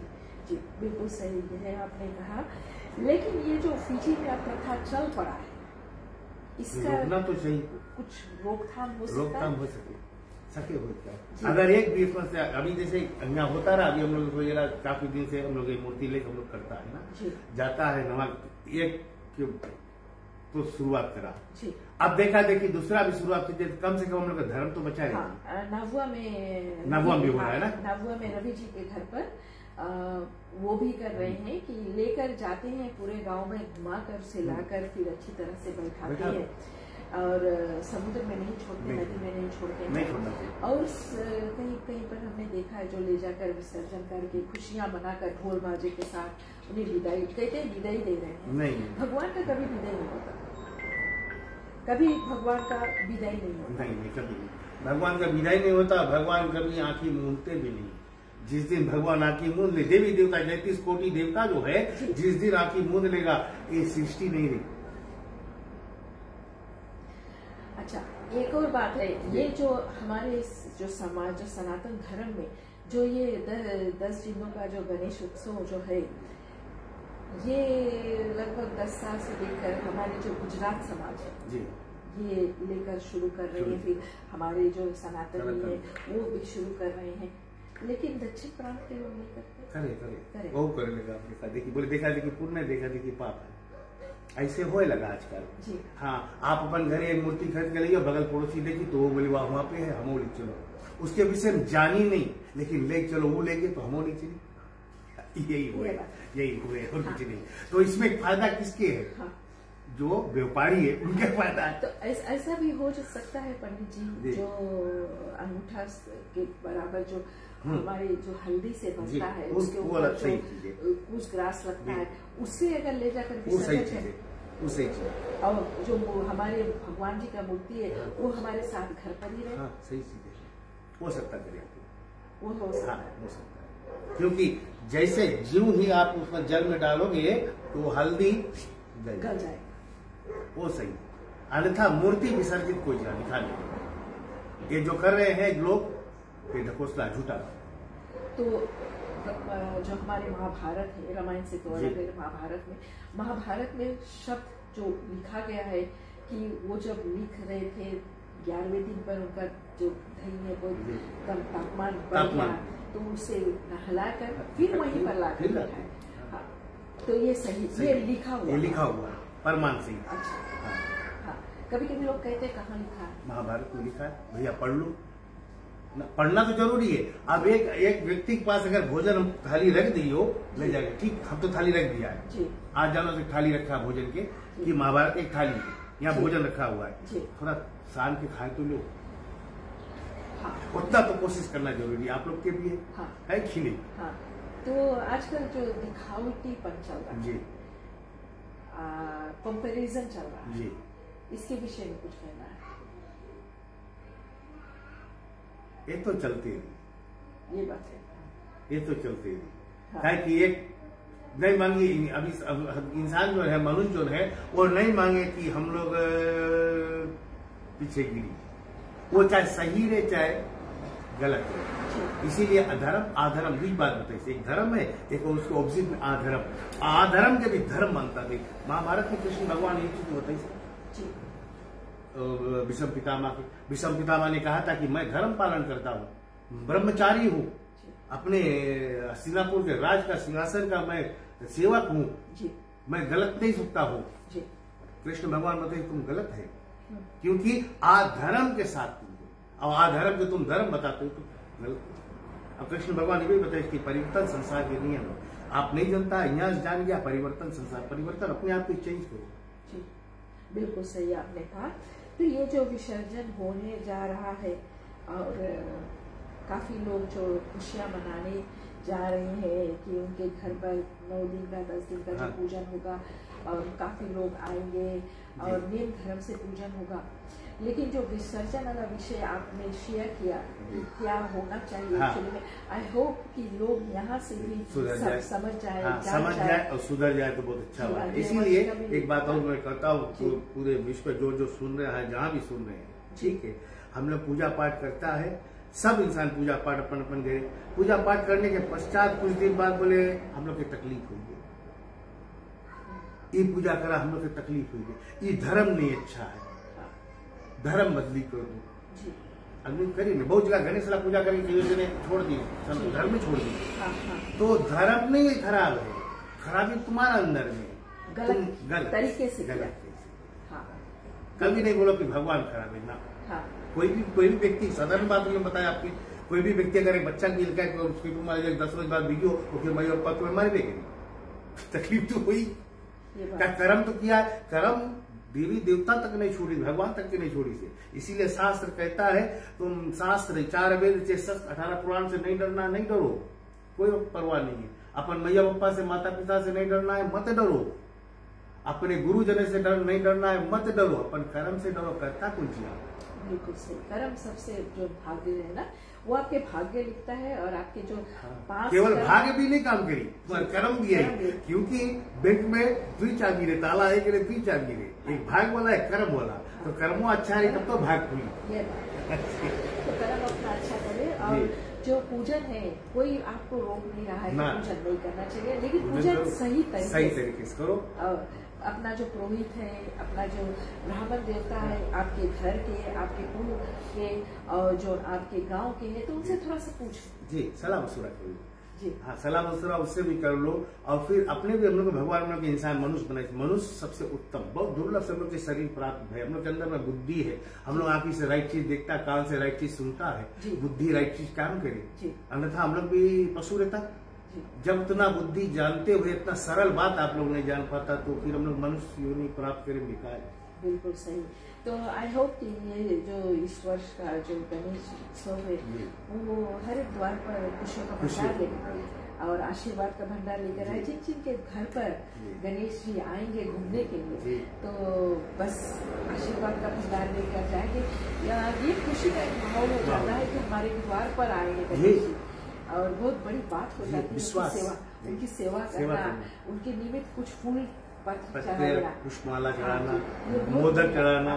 जी, बिल्कुल सही है आपने कहा। लेकिन ये जो फिजी में अब प्रथा चल पड़ा है, इसका रोकना तो चाहिए, कुछ रोकथाम हो सके होता है। अगर एक भी इसमें से अभी जैसे यहाँ होता रहा, अभी हम लोग वगैरह काफी दिन से हम लोग ये मूर्ति लेकर हम लोग करता है ना, जाता है नमाज, एक तो शुरुआत करा, अब देखा देखी दूसरा भी शुरुआत की, कम से कम हम लोग का धर्म तो बचा है। नाभुआ में भी हो रहा है ना, नाभुआ में रवि जी के घर पर वो भी कर रहे हैं कि लेकर जाते हैं, पूरे गांव में घुमाकर उसे लाकर फिर अच्छी तरह से बैठाते हैं, और समुद्र में नहीं छोड़ते, नदी में नहीं छोड़ते, और कहीं कहीं पर हमने देखा है जो ले जाकर विसर्जन करके खुशियां मनाकर ढोल बाजे के साथ उन्हें विदाई कहते हैं, विदाई दे रहे हैं। नहीं, भगवान का कभी विदाई नहीं होता, कभी भगवान का विदाई नहीं होता। नहीं, कभी नहीं, भगवान का विदाई नहीं होता। भगवान कभी आंखें मूंदते भी नहीं। जिस दिन भगवान आंखें मूंद ले, देवी देवता 33 कोटि देवता जो है, जिस दिन आंखें मूंद लेगा, ये सृष्टि नहीं रही। अच्छा, एक और बात है, ये जो हमारे जो समाज, जो सनातन धर्म में जो ये 10 दिनों का जो गणेश उत्सव जो है, ये लगभग 10 साल से लेकर हमारे जो गुजरात समाज है जी, ये लेकर शुरू कर रहे हैं, फिर हमारे जो सनातनी है वो भी शुरू कर रहे हैं, लेकिन दक्षिण प्रांत के लोग नहीं करते। करे वो कर लेगा, देखिए बोले देखा देखी पुण्य, देखा देखी पाप है, ऐसे होए लगा आजकल। हाँ, आप अपन घरे एक मूर्ति खरीद के लिए, बगल पड़ोसी देखी तो वो बोली वाह वहां पे है, हम ले चलो, उसके विषय में जानी नहीं, लेकिन ले चलो, वो लेके तो हम नहीं चली, यही हुए और कुछ नहीं। तो इसमें फायदा किसके है? हाँ। जो व्यापारी है उनके फायदा है। तो ऐसा भी हो सकता है पंडित जी, जो अंगूठा के बराबर जो हमारे जो हल्दी से बनता है, उसके ऊपर जो कूस ग्रास लगता है, उससे अगर ले जाकर उसे चाहिए। और जो हमारे भगवान जी का मूर्ति है वो हमारे साथ घर पर ही रहे। हाँ, सही चीज है, हो सकता करें वो हो सकता हाँ, है। हो सकता है, क्योंकि जैसे ज्यों ही आप उसमें जल में डालोगे तो हल्दी गल जाए, वो सही है। अन्यथा मूर्ति विसर्जित कोई दिखा नहीं। ये जो कर रहे हैं लोग, ये ढकोसला झूठा। तो जो हमारे महाभारत है, रामायण से तो अलग है, महाभारत में शब्द जो लिखा गया है कि वो जब लिख रहे थे 11वें दिन पर उनका जो दही है वो कम तापमान बढ़ गया, तो उसे नहलाकर फिर वहीं पर लाकर लिखा है। हाँ, तो ये सही, ये लिखा हुआ, ये लिखा हुआ है परमान सिंह। अच्छा, हाँ, कभी कभी लोग कहते हैं कहाँ लिखा है? महाभारत में लिखा है, भैया पढ़ लो। पढ़ना तो जरूरी है। अब एक व्यक्ति के पास अगर भोजन थाली रख दी हो, ले जाएगा, ठीक, हम तो थाली रख दिया है, आज जानो से थाली रखा भोजन के कि महाभारत एक थाली है, यहाँ भोजन रखा हुआ है, थोड़ा शान के खाए तो लो। हाँ, उतना तो कोशिश करना जरूरी आप लोग के भी है, हाँ, है कि नहीं? हाँ, तो आजकल जो दिखावटीपन चल रहा है जी, कंपैरिजन चल रहा है जी, इसके विषय में कुछ कहना है? ये तो चलते रही, ये बात है, ये तो चलते रही। हाँ। क्या कि एक नहीं मांगी, अभी इंसान जो है, मनुष्य जो है, वो नहीं मांगे कि हम लोग पीछे गिरी, वो चाहे सही रहे चाहे गलत है। इसीलिए अधर्म आधर्म भी बात बताई, एक धर्म है, एक उसको ऑपोजिट में आधर्म। आधर्म के भी धर्म मानता थे। महाभारत में कृष्ण भगवान ये चीज बताई विषम पितामह ने कहा था कि मैं धर्म पालन करता हूँ, ब्रह्मचारी हूँ, अपने हस्तिनापुर के राज का सिंहासन का मैं सेवक हूँ, मैं गलत नहीं सकता हूँ। कृष्ण भगवान बताए तुम गलत है, क्योंकि आधर्म के साथ तुम हो, और आधर्म के तुम धर्म बताते हो तो गलत। अब कृष्ण भगवान ये भी बताए कि परिवर्तन संसार के नियम है, आप नहीं जानता, यहाँ जान गया, परिवर्तन संसार, परिवर्तन अपने आप को चेंज करो। बिल्कुल सही आपने कहा। तो ये जो विसर्जन होने जा रहा है और काफी लोग जो खुशियां मनाने जा रहे हैं कि उनके घर पर 9 दिन का 10 दिन का जो पूजन होगा और काफी लोग आएंगे और नियम धर्म से पूजन होगा, लेकिन जो विसर्जन वाला विषय आपने शेयर किया कि क्या होना चाहिए, एक्चुअली में आई होप कि लोग यहाँ से भी समझ जाए, समझ जाए और सुधर जाए तो बहुत अच्छा बात है। इसीलिए एक बात और मैं कहता हूँ, पूरे विश्व जो सुन रहे हैं, जहाँ भी सुन रहे हैं, ठीक है, हम लोग पूजा पाठ करता है, सब इंसान पूजा पाठ अपन अपन गए, पूजा पाठ करने के पश्चात कुछ दिन बाद बोले हम लोग की तकलीफ हुई है, ये पूजा करा हम लोग की तकलीफ हुई है, ये धर्म नहीं अच्छा है, धर्म बदली कर दो। आदमी करिए ना, बहुत जगह गणेश पूजा करके छोड़ दी, धर्म में छोड़ दी, तो धर्म नहीं खराब है, खराबी तुम्हारा अंदर में, गलत तरीके से, कभी नहीं बोलो कि भगवान खराब है ना। कोई भी व्यक्ति, साधारण बात मैंने बताया आपकी, कोई भी व्यक्ति अगर एक बच्चा मिल गया उसकी तुम्हारे 10 रोज बाद वीडियो तो फिर माई पापा तुम्हें मार देंगे, तकलीफ तो हुई, कर्म तो किया है, कर्म देवी देवता तक नहीं छोड़ी, भगवान तक की नहीं छोड़ी से। इसीलिए शास्त्र कहता है तुम शास्त्र 4 वेद 18 पुराण से नहीं डरना, नहीं डरो, कोई परवाह नहीं है। अपन मैया पापा से, माता पिता से नहीं डरना है, मत डरो। अपने गुरुजन से नहीं डरना है, मत डरो। अपन कर्म से डरो, करता कुछ बिल्कुल सही। कर्म सबसे जो भाग्य है ना, वो आपके भाग्य लिखता है और आपके जो पास केवल भाग्य भी नहीं काम करी, कर्म भी है, क्योंकि बैंक में 2 चाबी रहे, ताला है कि 2 चाबी रहे, एक भाग वाला है कर्म वाला, तो कर्मो अच्छा है तब तो भाग खुली। तो कर्म अपना अच्छा करे, और जो पूजन है कोई आपको रोक नहीं रहा है कि पूजन नहीं करना चाहिए, लेकिन पूजन सही तरीके से करो। अपना जो पुरोहित है, अपना जो ब्राह्मण देवता है, आपके घर के, आपके कुल के और जो आपके गांव के हैं, तो उनसे थोड़ा सा पूछो जी, सलाह मशुरा करो जी। हाँ, सलाह मशुरा उससे भी कर लो, और फिर अपने भी हम लोग भगवान हम लोग इंसान मनुष्य बनाए, मनुष्य सबसे उत्तम, बहुत दुर्लभ से हम लोग के शरीर प्राप्त है, हम लोग के अंदर में बुद्धि है, हम लोग आंखी से राइट चीज देखता, कान से राइट चीज सुनता है, बुद्धि राइट चीज काम करे, अन्यथा हम लोग भी पशु रहता। जब इतना बुद्धि जानते हुए इतना सरल बात आप लोग नहीं जान पाता, तो फिर हम लोग मनुष्य योनि प्राप्त करें बेकार है। बिल्कुल सही। तो आई होप कि ये जो इस वर्ष का जो गणेश उत्सव है वो हर एक द्वार पर खुशियों का प्रसाद लेकर और आशीर्वाद का भंडार लेकर आए। जिन जिन के घर पर गणेश जी आएंगे घूमने के लिए तो बस आशीर्वाद का भंडार लेकर जाएंगे। ये खुशी का एक माहौल हो जाता है कि हमारे द्वार पर आएंगे गणेश जी, और बहुत बड़ी बात हो जाती है उनकी सेवा करना, उनके निमित्त कुछ फूल पत्र चढ़ाना, पुष्पमाला चढ़ाना, मोदक चढ़ाना,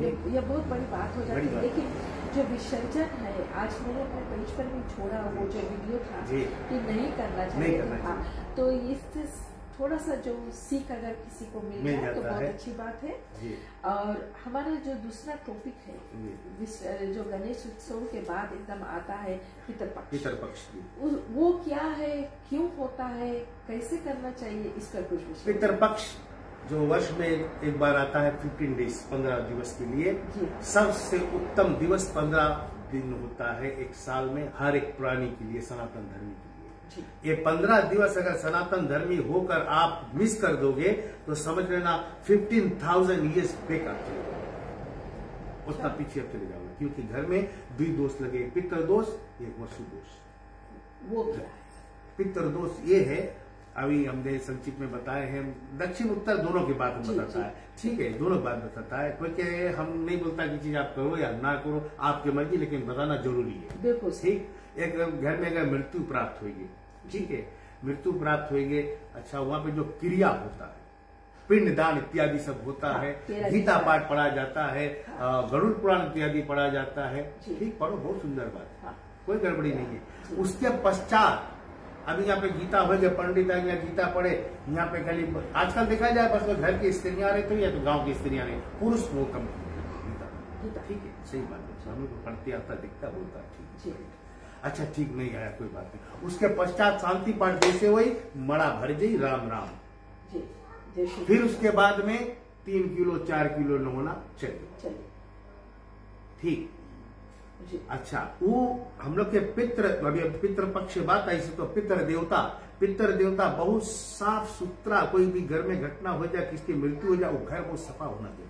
ये बहुत बड़ी बात हो जाती है। लेकिन जो विसर्जन है, आज मैंने अपने पेज पर भी छोड़ा वो जो वीडियो था कि नहीं करना चाहिए था, तो इससे थोड़ा सा जो सीख अगर किसी को मिल जाए तो बहुत अच्छी बात है। और हमारा जो दूसरा टॉपिक है जो गणेश उत्सव के बाद एकदम आता है पितृपक्ष, वो क्या है, क्यों होता है, कैसे करना चाहिए, इस पर कुछ विषय। पितृपक्ष जो वर्ष में एक बार आता है 15 डेज 15 दिवस के लिए, सबसे उत्तम दिवस 15 दिन होता है एक साल में हर एक प्राणी के लिए, सनातन धर्मी के लिए। ये 15 दिवस अगर सनातन धर्मी होकर आप मिस कर दोगे तो समझ लेना 15,000 ईयर्स बेकार चले, उतना पीछे अब चले जाओगे। क्योंकि घर में 2 दोष लगे, पितृ दोष, एक वसु दोष। वो क्या है? पितृ दोष ये है, अभी हमने संक्षिप्त में बताए हैं, दक्षिण उत्तर दोनों की बात बताता है, ठीक है, दोनों बात बताता है। क्योंकि हम नहीं बोलता कि चीज आप करो या ना करो, आपकी मर्जी, लेकिन बताना जरूरी है। बिल्कुल ठीक। एक घर में अगर मृत्यु प्राप्त होगी, ठीक है, मृत्यु प्राप्त होगी, अच्छा वहां पे जो क्रिया होता है, पिंडदान इत्यादि सब होता है, गीता पाठ पढ़ा जाता है, गरुड़ पुराण इत्यादि पढ़ा जाता है, ठीक, पढ़ो, बहुत सुंदर बात है, कोई गड़बड़ी नहीं है। उसके पश्चात अभी यहाँ पे गीता हो गया, पंडित आ गया, गीता पढ़े, यहाँ पे खाली आजकल देखा जाए बस वो घर की स्त्रियां रहती या तो गांव की स्त्रियां नहीं, पुरुष वो कम गीता, ठीक है, सही बात है, हम लोग पढ़ते आता दिखता बोलता, ठीक है, अच्छा ठीक नहीं आया, कोई बात नहीं। उसके पश्चात शांति पाठ जैसे हुई, मड़ा भर गई, राम राम। फिर उसके बाद में 3 किलो 4 किलो नमूना चाहिए, ठीक। अच्छा, वो हम लोग के पितृ, अभी पितृ पक्ष बात आई तो पितृ देवता बहुत साफ सुथरा, कोई भी घर में घटना हो जाए, किसकी मृत्यु हो जाए, वो घर बहुत सफा होना चाहिए,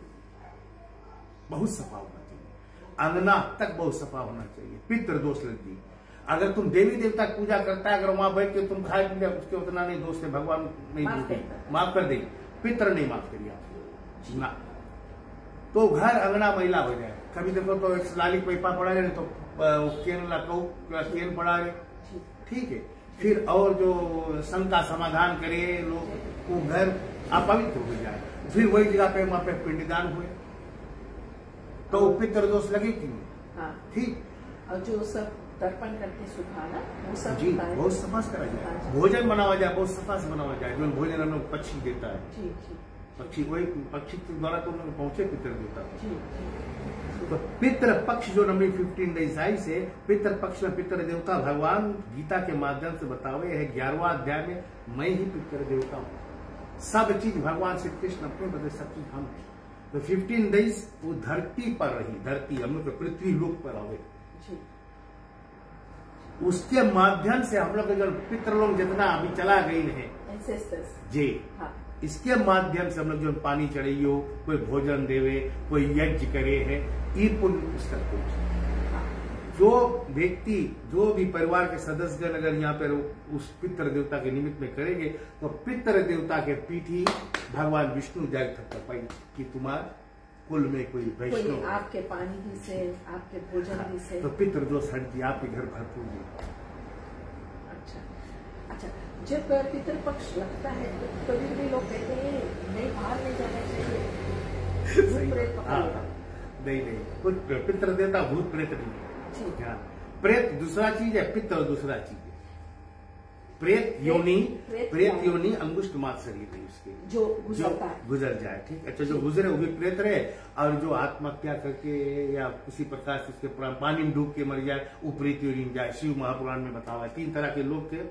बहुत सफा होना चाहिए, अंगना तक बहुत सफा होना चाहिए। पितृ दोष लगती, अगर तुम देवी देवता की पूजा करता है, अगर वहां बैठ के तुम खाए पी लिया, उसके उतना नहीं दोष है, भगवान नहीं माफ कर देगी, पितृ नहीं माफ करिए ना, तो घर अंगना मैला हो जाए। कभी देखो तो एक लाली पैपा पड़ा रहे तो केन पड़ा रहे, ठीक है। फिर और जो शंका समाधान करे लोग, वो घर अपवित्र हो जाए, फिर वही जगह पे वहां पे पिंडदान हुए तो पितृ दोष लगे कि नहीं, ठीक। और जो सब तर्पण करके सुखाना, वो सब जी बहुत सफा से करा जाए, भोजन बनावा जाए, बहुत सफा से बनावा जाए, जो भोजन हम लोग पक्षी देता है, पक्षी वही पक्षी के द्वारा तो पहुंचे पितृ देवता। तो पितृ पक्ष जो नंबर 15 डेज आई से, पितृ पक्ष में पितृ देवता भगवान गीता के माध्यम से बतावे है 11वां अध्याय में, मैं ही पितृ देवता हूँ, सब चीज भगवान श्री कृष्ण अपने बदले, सब चीज हम है। तो 15 डेज वो धरती पर रही, धरती हम लोग पृथ्वी लोक पर आवे, उसके माध्यम से हम लोग जो पितृलोक जितना अभी चला गई है जी, इसके माध्यम से हम लोग जो पानी चढ़ाइयो, कोई भोजन देवे, कोई यज्ञ करे है, ये पुण्य उसका जो व्यक्ति, जो भी परिवार के सदस्यगण अगर यहाँ पर उस पितृ देवता के निमित्त में करेंगे तो पितृ देवता के पीठी भगवान विष्णु जाग थप्पा कि तुम्हारे कुल में कोई वैष्णव, आपके पानी से, आपके भोजन से, तो पितृ दोष हट गया, आपके घर भरपूर गया। अच्छा, जब पितृपक्ष लगता है तो कभी भी लोग कहते हैं नहीं, बाहर नहीं जाना चाहिए, भूत प्रेत पकड़ेगा। नहीं, कुछ पितृ देवता भूत प्रेत नहीं है, प्रेत दूसरा चीज है, पितृ दूसरा चीज है। प्रेत योनि अंगुष्ठ मात्र शरीर है उसके, जो गुजर जाए, ठीक। अच्छा, जो गुजरे वो भी प्रेत रहे, और जो आत्महत्या करके या किसी प्रकार से उसके पानी में डूब के मर जाए, वो प्रेत योनि जाए। शिव महापुराण में बतावा 3 तरह के लोग थे,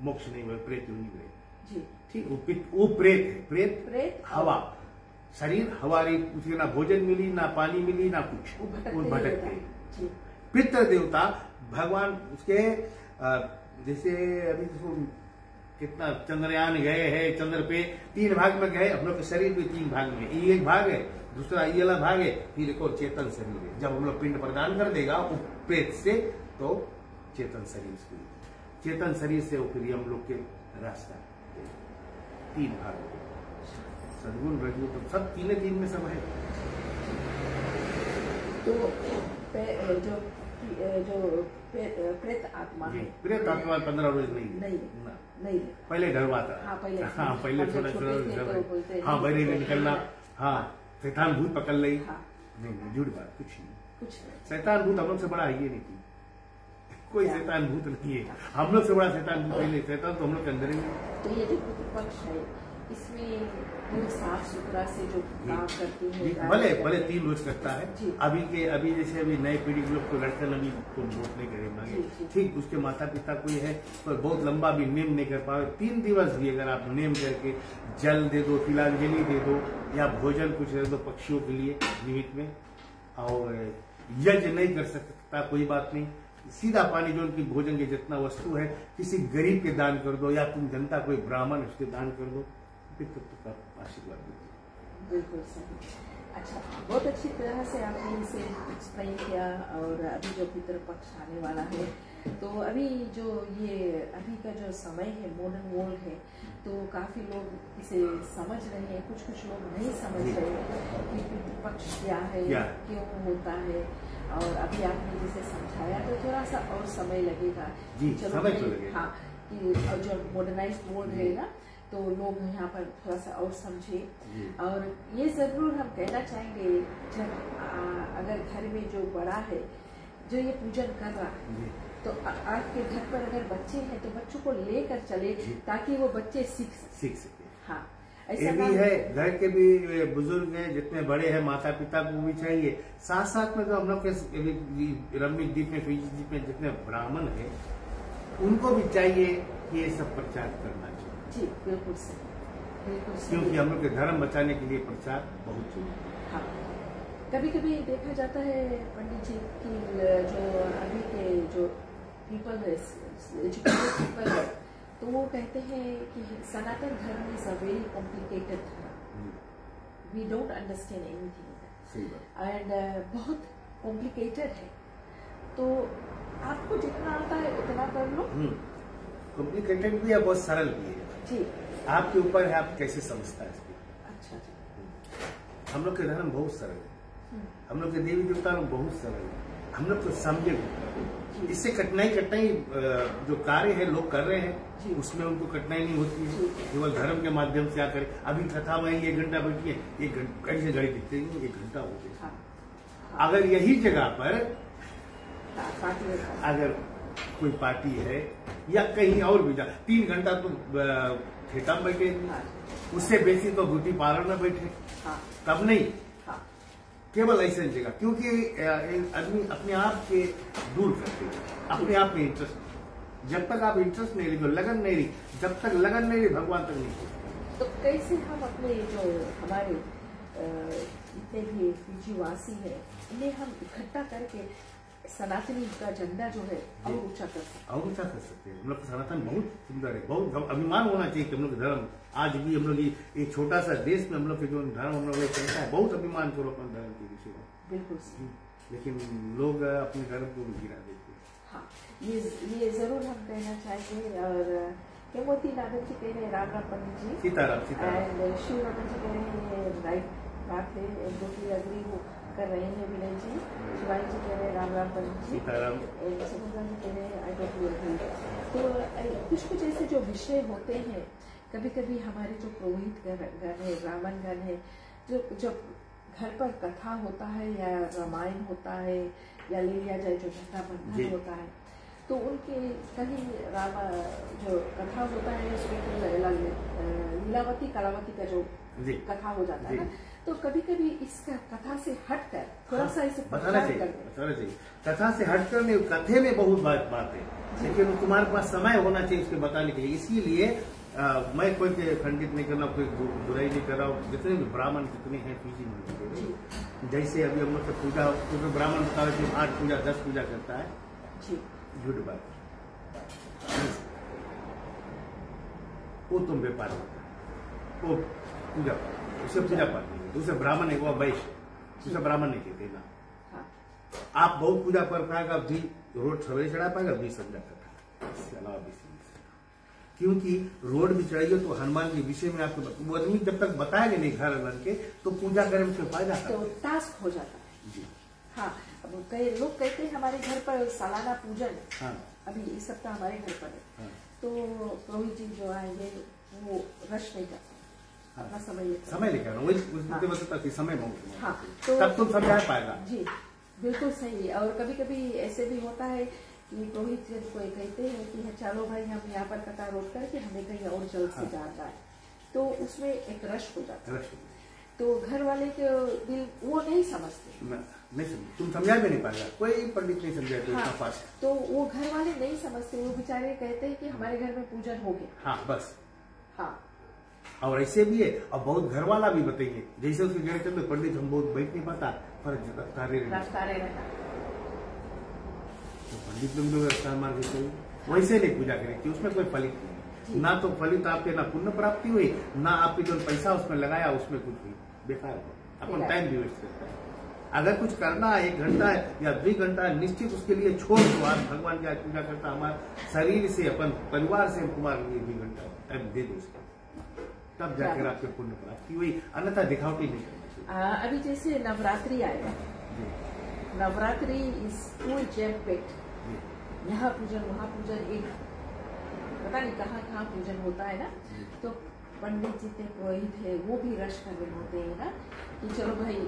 मोक्ष नहीं हुए, प्रेत योनि हुए, ठीक। वो प्रेत है, प्रेत हवा, शरीर हवारी, उसके ना भोजन मिली, ना पानी मिली, ना कुछ, वो भटकते। पितृ देवता भगवान उसके जैसे अभी तो कितना चंद्रयान गए हैं, चंद्र पे 3 भाग में गए, हम लोग के शरीर भी 3 भाग में, ये एक भाग है, दूसरा ये वाला भाग है, फिर एक और चेतन शरीर है। जब हम लोग पिंड प्रदान कर देगा वो प्रेत से, तो चेतन शरीर उसको, चेतन शरीर से वो फिर हम लोग के रास्ता 3 भाग सद्गुण रजगुण तो सब तीन में सब है। तो जो प्रेत आत्मा है, प्रेत आत्मा 15 रोज नहीं पहले डरवाता। हाँ पहले थोड़ा हाँ बहरे में निकलना, हाँ शैतान भूत पकड़ ली। नहीं झूठ बात, कुछ नहीं। शैतान भूत हम लोग से बड़ा है ये नहीं, कोई शैतान भूत नहीं है। हम लोग से बड़ा शैतान भूत नहीं, शैतान तो हम लोग के अंदर ही है। तो ये जो पितृपक्ष है इसमें साफ सुथरा से जो काम करती है, भले 3 रोज करता है। अभी जैसे अभी नए पीढ़ी के लोग को लड़कन अभी तो वोट नहीं करेंगे, ठीक उसके माता पिता कोई है तो बहुत लंबा भी नेम नहीं कर पाए, 3 दिवस भी अगर आप नेम करके जल दे दो, तिलांजलि दे दो या भोजन कुछ दे दो पक्षियों के लिए निमित्त में, और यज्ञ नहीं कर सकता कोई बात नहीं, सीधा पानी जो उनकी भोजन की जितना वस्तु है किसी गरीब के दान कर दो, या तुम जनता कोई ब्राह्मण उसके दान कर दो, पितृ आशीर्वाद दो। बिल्कुल सही। अच्छा, बहुत अच्छी तरह से आपने इसे एक्सप्लेन किया। और अभी जो पितृपक्ष आने वाला है, तो अभी जो ये अभी का जो समय है मॉडर्न वर्ल्ड है, तो काफी लोग इसे समझ रहे हैं, कुछ लोग नहीं समझ रहे हैं कि पितृपक्ष क्या है, क्यों होता है। और अभी आपने जिसे समझाया तो थोड़ा सा और समय लगेगा। चलो हाँ, कि जो मॉडर्नाइज्ड वर्ल्ड है ना, तो लोग यहाँ पर थोड़ा सा और समझे। और ये जरूर हम कहना चाहेंगे, जब अगर घर में जो बड़ा है जो ये पूजन कर रहा है, तो आपके घर पर अगर बच्चे हैं तो बच्चों को लेकर चले ताकि वो बच्चे सीख सके। हाँ, ये भी है। घर के भी बुजुर्ग हैं, जितने बड़े हैं माता पिता को भी चाहिए, साथ में तो हम लोग के रम्मिक द्वीप में, फिजी द्वीप में जितने ब्राह्मण हैं उनको भी चाहिए कि ये सब प्रचार करना चाहिए। जी बिल्कुल सही, बिल्कुल सही। क्योंकि हम लोग के धर्म बचाने के लिए प्रचार बहुत जरूरी है। हाँ, कभी कभी देखा जाता है पंडित जी कि जो अभी के जो पीपल है, पीपल है, तो वो कहते हैं कि Sanatan Dharma is a very complicated dharma, we don't understand anything and बहुत कॉम्प्लिकेटेड है, तो आपको जितना आता है उतना कर लो। कॉम्प्लिकेटेड भी है, बहुत सरल भी है जी, आपके ऊपर है, आप कैसे समझता है इसको। अच्छा जी। हम लोग के धर्म बहुत सरल है, हम लोग के देवी देवता लोग बहुत सरल है, हम लोग तो समझे। इससे कठिनाई जो कार्य है लोग कर रहे हैं उसमें उनको कठिनाई नहीं होती है, केवल धर्म के माध्यम से आकर। अभी कथा में 1 घंटा बैठी है, 1 घंटा से घड़ी दिखते हैं, 1 घंटा हो गया। अगर यही जगह पर अगर कोई पार्टी है या कहीं और भी 3 घंटा तो ठेठा में बैठे, उससे बेसी तो ब्यूटी पार्लर में बैठे, तब नहीं, केवल ऐसे जगह। क्योंकि आदमी अपने आप के दूर करते हैं, अपने आप में इंटरेस्ट। जब तक आप इंटरेस्ट नहीं ली, लगन नहीं ली, जब तक लगन नहीं ली भगवान तक नहीं पहुंचे। तो कैसे हम अपने जो हमारे जितने भी पीजी वासी है इन्हें हम इकट्ठा करके सनातनी का झंडा जो है और ऊंचा कर सकते हैं। और ऊंचा कर सकते हैं। हम लोग सनातन बहुत सुंदर है, बहुत अभिमान होना चाहिए कि हम लोग धर्म आज भी हम लोग ये छोटा सा देश में हम लोग के जो धर्म हम लोग चलता है, बहुत अभिमान करो अपने धर्म के विषय में। बिल्कुल, लेकिन लोग अपने धर्म को गिरा देते हैं। हाँ, ये जरूर हम कहना चाहेंगे। और हेमवती नादन जी कह रहे हैं राम राम पंडित जी, सीताराम सीताराम, एंड शिव रमन जी कह रहे हैं राइट बात है, जो अग्री कर रहे हैं विनय जी, शिवाजी जी कह रहे हैं राम राम पंडित जी, सीताराम, सुगंधा जी कह रहे हैं आई डोंट एग्री। तो कुछ ऐसे जो विषय होते हैं, कभी कभी हमारे जो पुरोहित गण है, ब्राह्मण गण है, जो जब घर पर कथा होता है या रामायण होता है या ले लिया जाए जो झंडा बंधन होता है, तो उनके कहीं जो कथा होता है उसमें लीलावती कलावती का जो कथा हो जाता है ना, तो कभी कभी इसका कथा से हटकर थोड़ा सा इसे बताना चाहिए। कथा से हटकर नहीं, कथे में बहुत बात है, लेकिन तुम्हारे पास समय होना चाहिए उसके बताने के लिए। इसीलिए मैं कोई खंडित नहीं कर रहा हूँ, कोई बुराई नहीं कर रहा हूँ। जितने भी ब्राह्मण कितने हैं पीजी में, जैसे अभी हम लोग पूजा ब्राह्मण बता रहे 8 पूजा 10 पूजा करता है, झूठ बात, वो तुम व्यापार होता है, वो पूजा पाठ, उसे पूजा पाठ नहीं, दूसरे ब्राह्मण है वो वैश्य, उसे ब्राह्मण नहीं कहते ना। आप बहुत पूजा कर पाएगा, भी रोज सवेरे चढ़ा पाएगा, भी संध्या करता इसके अलावा विषय क्योंकि रोड भी चढ़ाइए तो हनुमान के विषय में आपको वो आदमी जब तक बताएंगे नहीं घर बन के तो पूजा करने में कोई फायदा तो टास्क हो जाता है जी। हाँ, अब कई लोग कहते हैं हमारे घर पर सालाना पूजन है। हाँ। अभी इस सप्ताह हमारे घर पर है। हाँ। तो पुरोहित जी जो आएंगे वो रश नहीं करते, अपना समय लेकर वही बताता कि समय बहुत। हाँ, तो तब तुम समझा पाएगा। जी बिल्कुल सही है। और कभी कभी ऐसे भी होता है कि पुरोहित जी को कहते हैं कि चलो भाई हम यहाँ पर कतार रोक करके हमें कहीं और जल्द से जाना है, तो उसमें एक रश हो जाता है। तो घर वाले के दिल वो नहीं समझते, नहीं समझ, तुम समझा भी नहीं पाएगा, कोई पंडित नहीं समझा तो हाँ, फास्ट। तो वो घर वाले नहीं समझते, वो बेचारे कहते हैं कि हमारे घर में पूजन हो गया। हाँ बस। हाँ, और ऐसे भी है, और बहुत घर वाला भी बताइए, जैसे उसके घर चलते पंडित हम बहुत बैठ नहीं पाता पर रहना तो पंडित लोग रफ्तार मार के चले, वैसे नहीं पूजा करें, उसमें कोई फलित नहीं, ना तो फलित आपके ना पुण्य प्राप्ति हुई, ना आपके जो पैसा उसमें लगाया उसमें कुछ हुई, बेकार हो, अपन टाइम भी वेस्ट करता है। अगर कुछ करना है 1 घंटा है या 2 घंटा है, निश्चित उसके लिए छोड़ दो। आज भगवान की आज पूजा करता, हमारे शरीर से अपन परिवार से तुम्हारे लिए 2 घंटा टाइम दे दो, तब जाकर आपके पुण्य प्राप्ति हुई, अन्यथा दिखावटी नहीं करना चाहिए। अभी जैसे नवरात्रि आएगा, नवरात्रि इज फुल जैम पेट, यहाँ पूजन वहाँ पूजन, एक पता नहीं कहाँ पूजन होता है ना, तो पंडित जितने पुरोहित है वो भी रश कर रहे होते हैं ना कि चलो भाई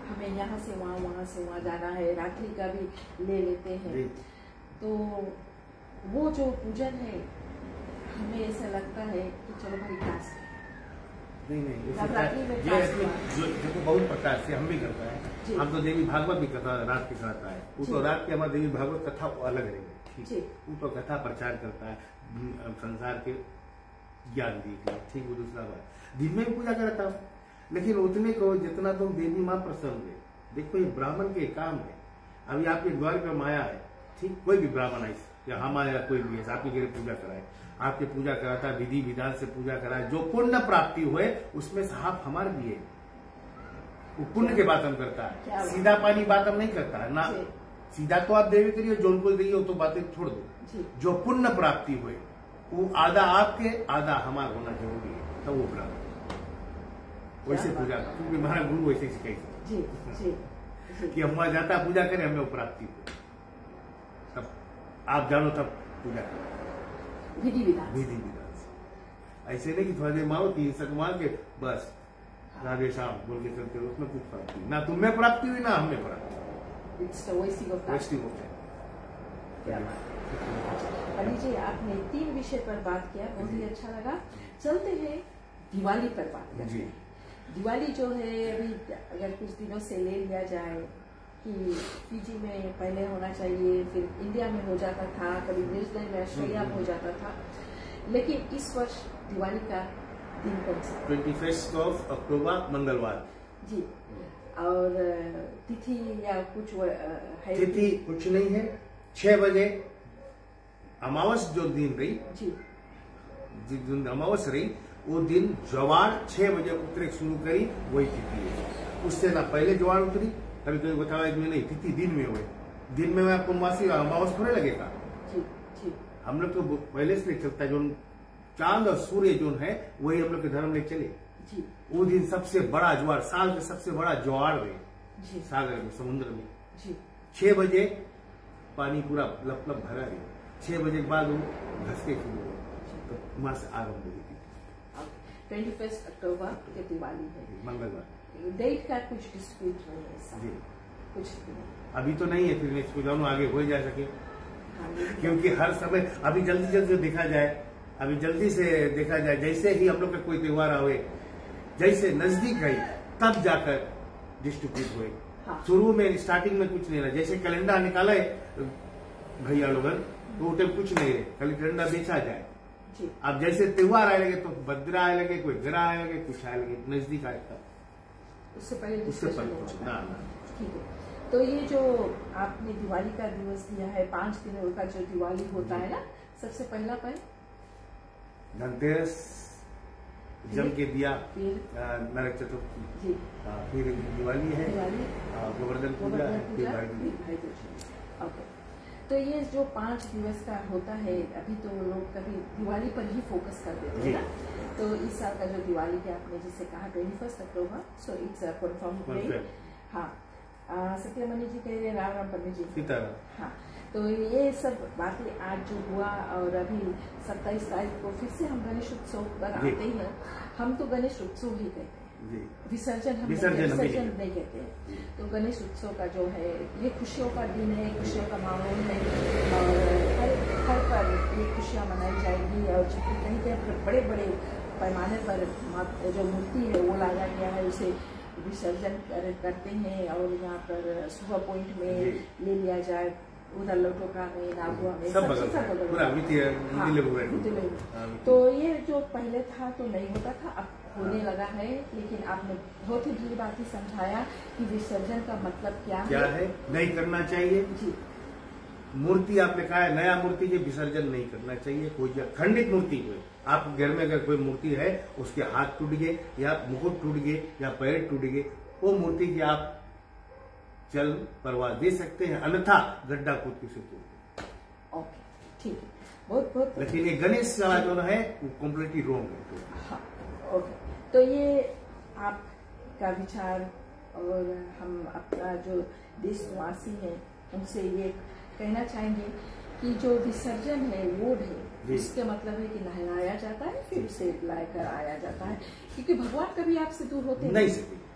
हमें यहाँ से वहाँ से वहाँ जाना है, रात्रि का भी ले लेते हैं। तो वो जो पूजन है हमें ऐसा लगता है कि चलो भाई टास्क नहीं देखो बहुत प्रकार से हम भी करता है। हम तो देवी भागवत भी कथा रात की करता है, वो तो रात की हमारी देवी भागवत कथा अलग रहेगी, वो तो कथा प्रचार करता है संसार के ज्ञान दी, ठीक। वो दूसरा बात दिन में भी पूजा करता हूँ, लेकिन उतने को जितना तुम देवी माँ प्रसन्न है। देखो ये ब्राह्मण के काम है, अभी आपके द्वार पर माया है, ठीक, कोई भी ब्राह्मण है या हमारा कोई भी है आपके घर पूजा कराए, आपके पूजा कराता है, विधि विधान से पूजा कराए, जो पुण्य प्राप्ति हुए उसमें साहब हमारे भी है, वो पुण्य के बात हम करता है, सीधा पानी बात हम नहीं करता है ना। सीधा तो आप देवी करिए, जो उनको देइए तो बातें छोड़ दो। जो पुण्य प्राप्ति हुए वो आधा आपके आधा हमारा होना जरूरी है, तब वो ब्राह्मण वैसे पूजा, क्योंकि हमारा गुरु वैसे सिखाई कि हम वहां जाता पूजा करें, हमें वो प्राप्ति हो, तब आप जानो तब पूजा करें विधि विधान से। ऐसे नहीं कि थोड़ा देर मारो 3 सक मार के बस राधे श्याम बोल के चलते, उसमें कुछ प्राप्ति ना तुम्हें प्राप्ति हुई ना हमें प्राप्ति। पंडित जी आपने 3 विषय पर बात किया, बहुत ही अच्छा लगा। चलते हैं दिवाली पर बात करते हैं। दिवाली जो है अभी अगर कुछ दिनों से ले लिया जाए कि फीजी में पहले होना चाहिए, फिर इंडिया में हो जाता था, कभी न्यूजीलैंड में, ऑस्ट्रेलिया में हो जाता था, लेकिन इस वर्ष दिवाली का दिन कौन सा? 21 अक्टूबर मंगलवार जी। और तिथि या कुछ है? तिथि कुछ नहीं है, 6 बजे अमावस जो दिन रही जी, जिस दिन अमावस रही वो दिन ज्वार 6 बजे उतरे शुरू करी, वही तिथि है। उससे ना पहले ज्वार उतरी, कभी कभी बताया इसमें नहीं, तिथि दिन में हुए, दिन में मैं पूर्णमासी अमावस थोड़े लगेगा जी जी। हम लोग तो पहले से चलता है, जो चांद और सूर्य जो है वही हम लोग के धर्म में चले जी। वो दिन सबसे बड़ा ज्वार, साल में सबसे बड़ा ज्वार है जी, सागर में, समुद्र में जी। 6 बजे पानी पूरा लप लप भरा है, 6 बजे के बाद वो घसके शुरू हुए, तो वहां से आरम्भ हुई थी। 21 अक्टूबर की दिवाली है, मंगलवार। डेट का कुछ डिस्प्यूट नहीं है ऐसा? जी कुछ नहीं, अभी तो नहीं है, फिर नेक्स्ट प्रोग्राम आगे हो जा सके, हाँ, क्योंकि हर समय अभी जल्दी जल्दी देखा जाए, अभी जल्दी से देखा जाए, जैसे ही हम लोग का कोई त्योहार आवे, जैसे नजदीक गई तब जाकर डिस्ट्रीब्यूट हुए। हाँ। शुरू में स्टार्टिंग में कुछ नहीं रहा, जैसे कैलेंडर निकाला है भैया लोगन तो उठे कुछ नहीं रहे, खाली कैलेंडर बेचा जाए। अब जैसे त्योहार आए लगे तो भद्रा आए लगे, कोई ग्रह आए लगे, कुछ आए लगे, नजदीक आए तब, उससे पहले कुछ ना। ठीक है, तो ये जो आपने दिवाली का दिवस दिया है, 5 दिनों का जो दिवाली होता है ना, सबसे पहला पल धनतेरस जम के दिया, फिर नरक चतुर्थी जी, फिर दिवाली है, गोवर्धन पूजा है, फिर भाई दूज। ओके, तो ये जो 5 दिवस का होता है, अभी तो लोग कभी दिवाली पर ही फोकस कर देते हैं ना, तो इस साल का जो दिवाली के आपने जिसे कहा 21 अक्टूबर, सो इट्स कन्फर्म डे। हाँ, सत्यमणि जी कह रहे, राम राम पंडित जी सीताराम। हाँ, तो ये सब बातें आज जो हुआ, और अभी 27 तारीख को फिर से हम गणेश उत्सव पर आते हैं। हम तो गणेश उत्सव ही कहते हैं, विसर्जन हम विसर्जन नहीं कहते हैं। तो गणेश उत्सव का जो है ये खुशियों का दिन है, खुशियों का माहौल है, और हर पर ये खुशियाँ मनाई जाएगी। और कहीं कहीं बड़े बड़े पैमाने पर जो मूर्ति है वो लाया गया है, उसे विसर्जन करते हैं। और यहाँ पर सुबह पॉइंट में ले लिया जाए, उधर लोटोका में, नागुआ में, सब तो ये जो पहले था तो नहीं होता था, अब होने लगा है। लेकिन आपने बहुत ही भली बात ही समझाया कि विसर्जन का मतलब क्या है, नहीं करना चाहिए जी। मूर्ति आपने कहा है, नया मूर्ति के विसर्जन नहीं करना चाहिए। कोई खंडित मूर्ति हुए, आप घर में अगर कोई मूर्ति है, उसके हाथ टूट गए या मुकुट टूट गए या पैर टूट गए, वो मूर्ति की आप चल परवाह दे सकते हैं, अन्यथा गड्ढा खोद के से तोड़। ओके, ठीक है, बहुत बहुत। लेकिन ये गणेश वाला जो है वो कम्प्लीटली रॉन्ग है। हाँ, ओके, तो ये आपका विचार, और हम अपना जो देशवासी है उनसे ये कहना चाहेंगे कि जो विसर्जन है वो है, इसके मतलब है कि नहलाया जाता है, फिर उसे लाकर आया जाता है, क्योंकि भगवान कभी आपसे दूर होते नहीं सकते,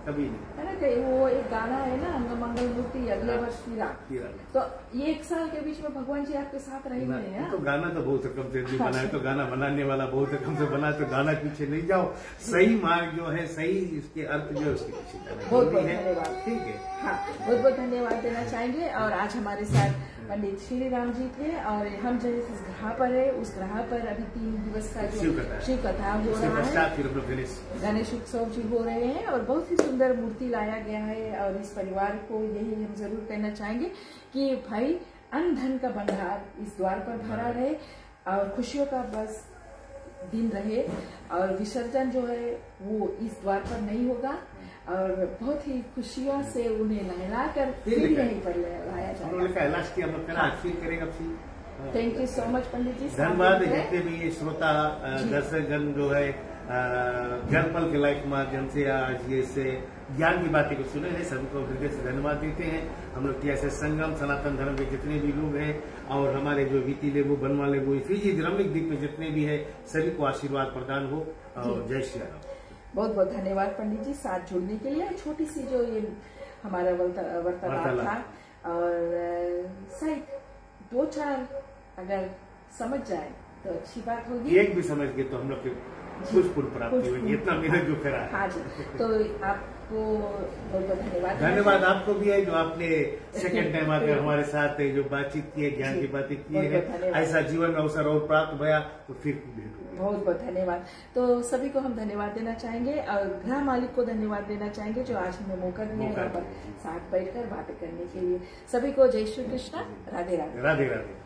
कभी नहीं, है ना। कहीं वो एक गाना है ना, मंगल मूर्ति अगले वर्ष फिरा, तो ये 1 साल के बीच में भगवान जी आपके साथ रहे हुए हैं। तो गाना तो बहुत कम से बनाए, तो गाना बनाने वाला बहुत कम से बनाए, तो गाना पीछे नहीं जाओ, सही मार्ग जो है, सही इसके अर्थ जो है उसके पीछे बहुत बहुत धन्यवाद। ठीक है, हाँ, बहुत बहुत धन्यवाद देना चाहेंगे। और आज हमारे साथ पंडित श्री राम जी थे, और हम जो इस ग्रह पर है, उस ग्रह पर अभी 3 दिवस का जो शिव कथा हो रहा है, गणेश उत्सव जी हो रहे हैं, और बहुत ही सुंदर मूर्ति लाया गया है। और इस परिवार को यही हम जरूर कहना चाहेंगे कि भाई, अन्न धन का भंडार इस द्वार पर भरा रहे, और खुशियों का बस दिन रहे, और विसर्जन जो है वो इस द्वार पर नहीं होगा, और बहुत ही खुशियों से उन्हें नहला कर फिर यहीं पर लाया जाएगा। थैंक यू सो मच पंडित जी, धन्यवाद। जितने भी ये श्रोता दर्शकगण जो है ज्ञानपल के लाइव के माध्यम से आज ये से ज्ञान की बातें को सुने हैं, सभी को हृदय से धन्यवाद देते हैं। हम लोग ऐसे संगम सनातन धर्म के जितने भी लोग हैं, और हमारे जो वीती लेबू बनवा लेबू फिजी धार्मिक दिख में जितने भी है, सभी को आशीर्वाद प्रदान हो, और जय श्री राम। बहुत बहुत धन्यवाद पंडित जी साथ जुड़ने के लिए। छोटी सी जो ये हमारा वार्तालाप था, और शायद 2-4 अगर समझ जाए तो अच्छी बात होगी, एक भी समझ गए तो हम लोग कुछ प्राप्ति होगी, इतना मेहनत जो करा। हाँ जी, तो आपको बहुत बहुत धन्यवाद। धन्यवाद आपको भी है जो आपने सेकंड टाइम आकर हमारे साथ जो बातचीत की है, ज्ञान की बातें की है, ऐसा जीवन में अवसर और प्राप्त भया तो फिर भेंट होगी। बहुत बहुत धन्यवाद। तो सभी को हम धन्यवाद देना चाहेंगे, और गृह मालिक को धन्यवाद देना चाहेंगे जो आज हमें मौका दिया यहाँ पर साथ बैठकर बातें करने के लिए। सभी को जय श्री कृष्णा, राधे राधे। राधे राधे।